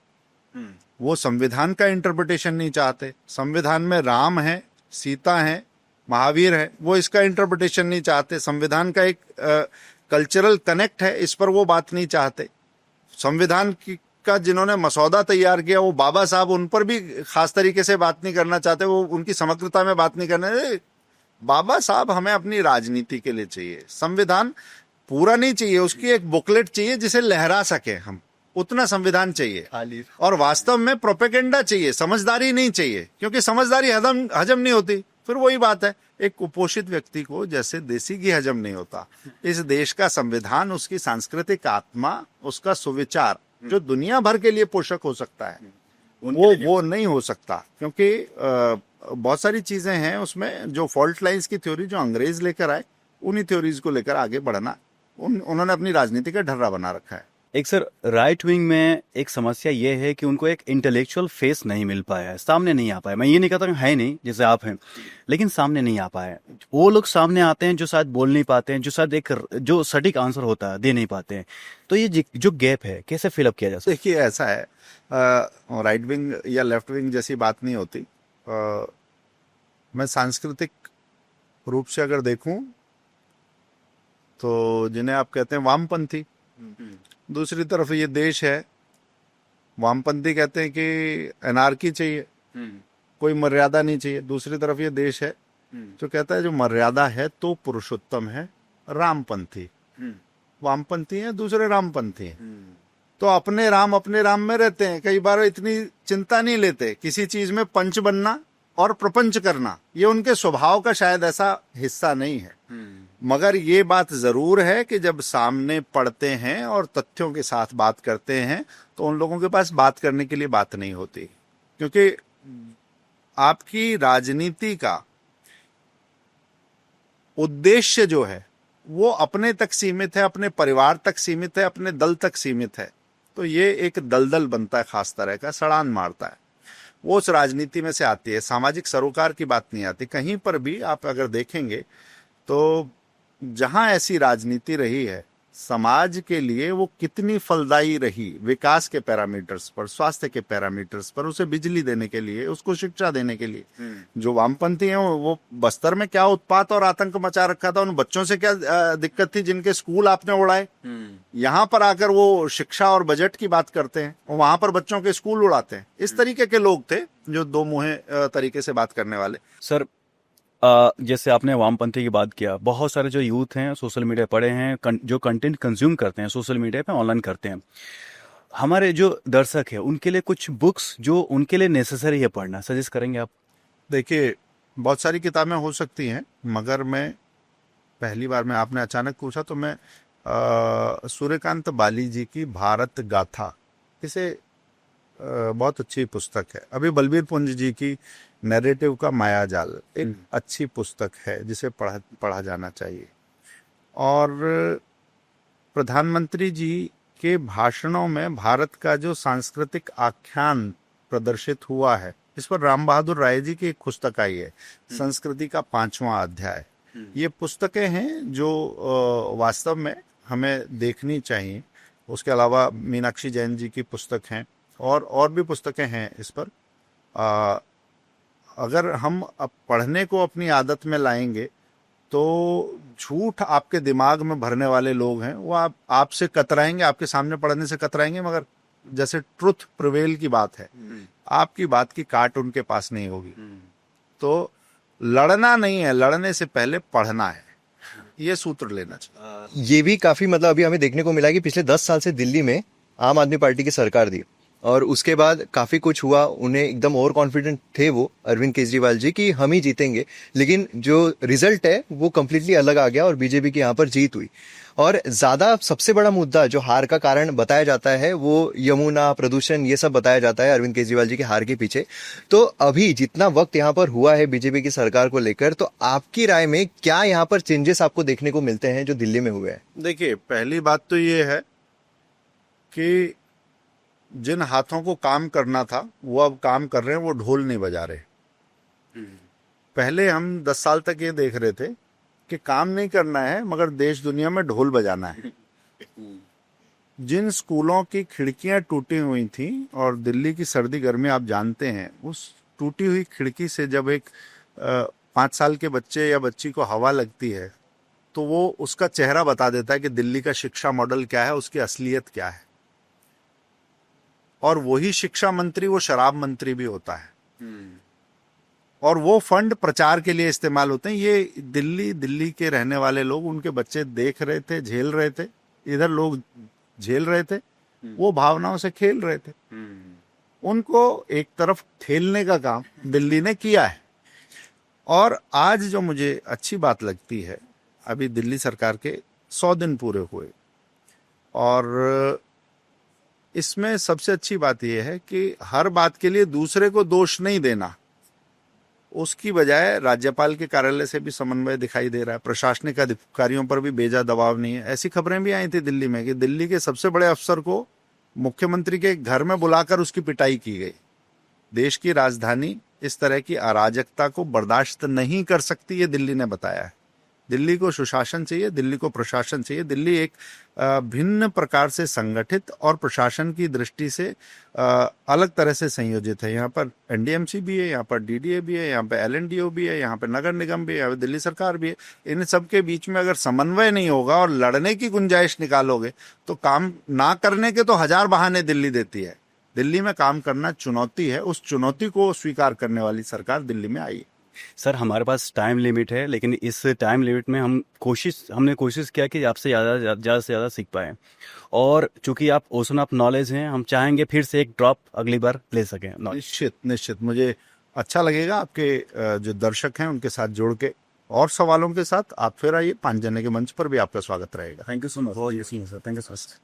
वो संविधान का इंटरप्रिटेशन नहीं चाहते। संविधान में राम है, सीता है, महावीर है, वो इसका इंटरप्रिटेशन नहीं चाहते। संविधान का एक कल्चरल कनेक्ट है, इस पर वो बात नहीं चाहते। संविधान का जिन्होंने मसौदा तैयार किया वो बाबा साहब, उन पर भी खास तरीके से बात नहीं करना चाहते, वो उनकी समग्रता में बात नहीं करना। बाबा साहब हमें अपनी राजनीति के लिए चाहिए, संविधान पूरा नहीं चाहिए, उसकी एक बुकलेट चाहिए जिसे लहरा सके हम, उतना संविधान चाहिए। और वास्तव में प्रोपेगेंडा चाहिए, समझदारी नहीं चाहिए, क्योंकि समझदारी हजम नहीं होती। फिर वही बात है, एक कुपोषित व्यक्ति को जैसे देसी घी हजम नहीं होता, इस देश का संविधान, उसकी सांस्कृतिक आत्मा, उसका सुविचार जो दुनिया भर के लिए पोषक हो सकता है, वो नहीं हो सकता। क्योंकि बहुत सारी चीजें हैं उसमें, जो फॉल्ट लाइंस की थ्योरी जो अंग्रेज लेकर आए, उन्हीं थ्योरीज को लेकर आगे बढ़ना उन्होंने अपनी राजनीति का ढर्रा बना रखा है। एक सर, राइट विंग में एक समस्या ये है कि उनको एक इंटेलेक्चुअल फेस नहीं मिल पाया है, सामने नहीं आ पाया। मैं ये नहीं कहता कि है नहीं, जैसे आप हैं, लेकिन सामने नहीं आ पाया। वो लोग सामने आते हैं जो शायद बोल नहीं पाते हैं, जो शायद एक जो सटीक आंसर होता है दे नहीं पाते हैं। तो ये जो गैप है कैसे फिलअप किया जा सकता है? देखिए ऐसा है, राइट विंग या लेफ्ट विंग जैसी बात नहीं होती। मैं सांस्कृतिक रूप से अगर देखूं तो जिन्हें आप कहते हैं वामपंथी, दूसरी तरफ ये देश है, वामपंथी कहते हैं कि एनार्की चाहिए, कोई मर्यादा नहीं चाहिए। दूसरी तरफ ये देश है जो कहता है जो मर्यादा है तो पुरुषोत्तम है, रामपंथी। वामपंथी हैं, दूसरे रामपंथी हैं। तो अपने राम में रहते हैं, कई बार इतनी चिंता नहीं लेते किसी चीज में पंच बनना और प्रपंच करना, ये उनके स्वभाव का शायद ऐसा हिस्सा नहीं है। मगर ये बात जरूर है कि जब सामने पढ़ते हैं और तथ्यों के साथ बात करते हैं तो उन लोगों के पास बात करने के लिए बात नहीं होती, क्योंकि आपकी राजनीति का उद्देश्य जो है वो अपने तक सीमित है, अपने परिवार तक सीमित है, अपने दल तक सीमित है। तो ये एक दलदल बनता है, खास तरह का सड़ान मारता है, वो उस राजनीति में से आती है। सामाजिक सरोकार की बात नहीं आती। कहीं पर भी आप अगर देखेंगे तो जहां ऐसी राजनीति रही है, समाज के लिए वो कितनी फलदायी रही, विकास के पैरामीटर्स पर, स्वास्थ्य के पैरामीटर्स पर, उसे बिजली देने के लिए, उसको शिक्षा देने के लिए। जो वामपंथी हैं वो बस्तर में क्या उत्पात और आतंक मचा रखा था, उन बच्चों से क्या दिक्कत थी जिनके स्कूल आपने उड़ाए। यहाँ पर आकर वो शिक्षा और बजट की बात करते हैं, वहां पर बच्चों के स्कूल उड़ाते हैं। इस तरीके के लोग थे जो दो मुहे तरीके से बात करने वाले। सर, जैसे आपने वामपंथी की बात किया, बहुत सारे जो यूथ हैं सोशल मीडिया पढ़े हैं, जो कंटेंट कंज्यूम करते हैं सोशल मीडिया पे, ऑनलाइन करते हैं। हमारे जो दर्शक है उनके लिए कुछ बुक्स जो उनके लिए नेसेसरी है पढ़ना, सजेस्ट करेंगे आप? देखिए बहुत सारी किताबें हो सकती हैं, मगर मैं पहली बार में आपने अचानक पूछा तो मैं सूर्यकांत बाली जी की भारत गाथा, इसे बहुत अच्छी पुस्तक है। अभी बलबीर पुंज जी की नैरेटिव का मायाजाल एक अच्छी पुस्तक है जिसे पढ़ा जाना चाहिए। और प्रधानमंत्री जी के भाषणों में भारत का जो सांस्कृतिक आख्यान प्रदर्शित हुआ है, इस पर राम बहादुर राय जी की एक पुस्तक आई है, संस्कृति का 5वां अध्याय। ये पुस्तकें हैं जो वास्तव में हमें देखनी चाहिए। उसके अलावा मीनाक्षी जैन जी की पुस्तक हैं और भी पुस्तकें हैं इस पर। अगर हम अब पढ़ने को अपनी आदत में लाएंगे तो झूठ आपके दिमाग में भरने वाले लोग हैं वो आपसे कतराएंगे, आपके सामने पढ़ने से कतराएंगे, मगर जैसे ट्रुथ प्रिवेल की बात है, आपकी बात की काट उनके पास नहीं होगी। तो लड़ना नहीं है, लड़ने से पहले पढ़ना है, ये सूत्र लेना चाहिए। ये भी काफी मतलब अभी हमें देखने को मिला कि पिछले 10 साल से दिल्ली में आम आदमी पार्टी की सरकार थी और उसके बाद काफी कुछ हुआ। उन्हें एकदम ओवर कॉन्फिडेंट थे वो अरविंद केजरीवाल जी कि हम ही जीतेंगे, लेकिन जो रिजल्ट है वो कंप्लीटली अलग आ गया और बीजेपी की यहाँ पर जीत हुई। और ज्यादा सबसे बड़ा मुद्दा जो हार का कारण बताया जाता है वो यमुना, प्रदूषण, ये सब बताया जाता है अरविंद केजरीवाल जी की हार के पीछे। तो अभी जितना वक्त यहाँ पर हुआ है बीजेपी की सरकार को लेकर, तो आपकी राय में क्या यहाँ पर चेंजेस आपको देखने को मिलते हैं जो दिल्ली में हुए हैं? देखिए पहली बात तो ये है कि जिन हाथों को काम करना था वो अब काम कर रहे हैं, वो ढोल नहीं बजा रहे। पहले हम 10 साल तक ये देख रहे थे कि काम नहीं करना है मगर देश दुनिया में ढोल बजाना है। जिन स्कूलों की खिड़कियां टूटी हुई थी, और दिल्ली की सर्दी गर्मी आप जानते हैं, उस टूटी हुई खिड़की से जब एक 5 साल के बच्चे या बच्ची को हवा लगती है तो वो उसका चेहरा बता देता है कि दिल्ली का शिक्षा मॉडल क्या है, उसकी असलियत क्या है। और वही शिक्षा मंत्री वो शराब मंत्री भी होता है, और वो फंड प्रचार के लिए इस्तेमाल होते हैं। ये दिल्ली के रहने वाले लोग, उनके बच्चे देख रहे थे, झेल रहे थे, इधर लोग झेल रहे थे, वो भावनाओं से खेल रहे थे। उनको एक तरफ ठेलने का काम दिल्ली ने किया है। और आज जो मुझे अच्छी बात लगती है, अभी दिल्ली सरकार के 100 दिन पूरे हुए और इसमें सबसे अच्छी बात यह है कि हर बात के लिए दूसरे को दोष नहीं देना, उसकी बजाय राज्यपाल के कार्यालय से भी समन्वय दिखाई दे रहा है, प्रशासनिक अधिकारियों पर भी बेजा दबाव नहीं है। ऐसी खबरें भी आई थी दिल्ली में कि दिल्ली के सबसे बड़े अफसर को मुख्यमंत्री के घर में बुलाकर उसकी पिटाई की गई। देश की राजधानी इस तरह की अराजकता को बर्दाश्त नहीं कर सकती, ये दिल्ली ने बताया है। दिल्ली को सुशासन चाहिए, दिल्ली को प्रशासन चाहिए। दिल्ली एक भिन्न प्रकार से संगठित और प्रशासन की दृष्टि से अलग तरह से संयोजित है। यहाँ पर एनडीएमसी भी है, यहाँ पर डीडीए भी है, यहाँ पे एलएनडीओ भी है, यहाँ पे नगर निगम भी है, यहाँ पे दिल्ली सरकार भी है। इन सब के बीच में अगर समन्वय नहीं होगा और लड़ने की गुंजाइश निकालोगे तो काम ना करने के तो हजार बहाने दिल्ली देती है। दिल्ली में काम करना चुनौती है, उस चुनौती को स्वीकार करने वाली सरकार दिल्ली में आई। सर हमारे पास टाइम लिमिट है, लेकिन इस टाइम लिमिट में हमने कोशिश किया कि आपसे ज़्यादा से ज़्यादा सीख पाएं। और चूंकि आप ओशन ऑफ नॉलेज हैं, हम चाहेंगे फिर से एक ड्रॉप अगली बार ले सकें। निश्चित निश्चित, मुझे अच्छा लगेगा आपके जो दर्शक हैं उनके साथ जुड़ के और सवालों के साथ आप फिर आइए। 5 जने के मंच पर भी आपका स्वागत रहेगा। Thank you so much. Thank you so much.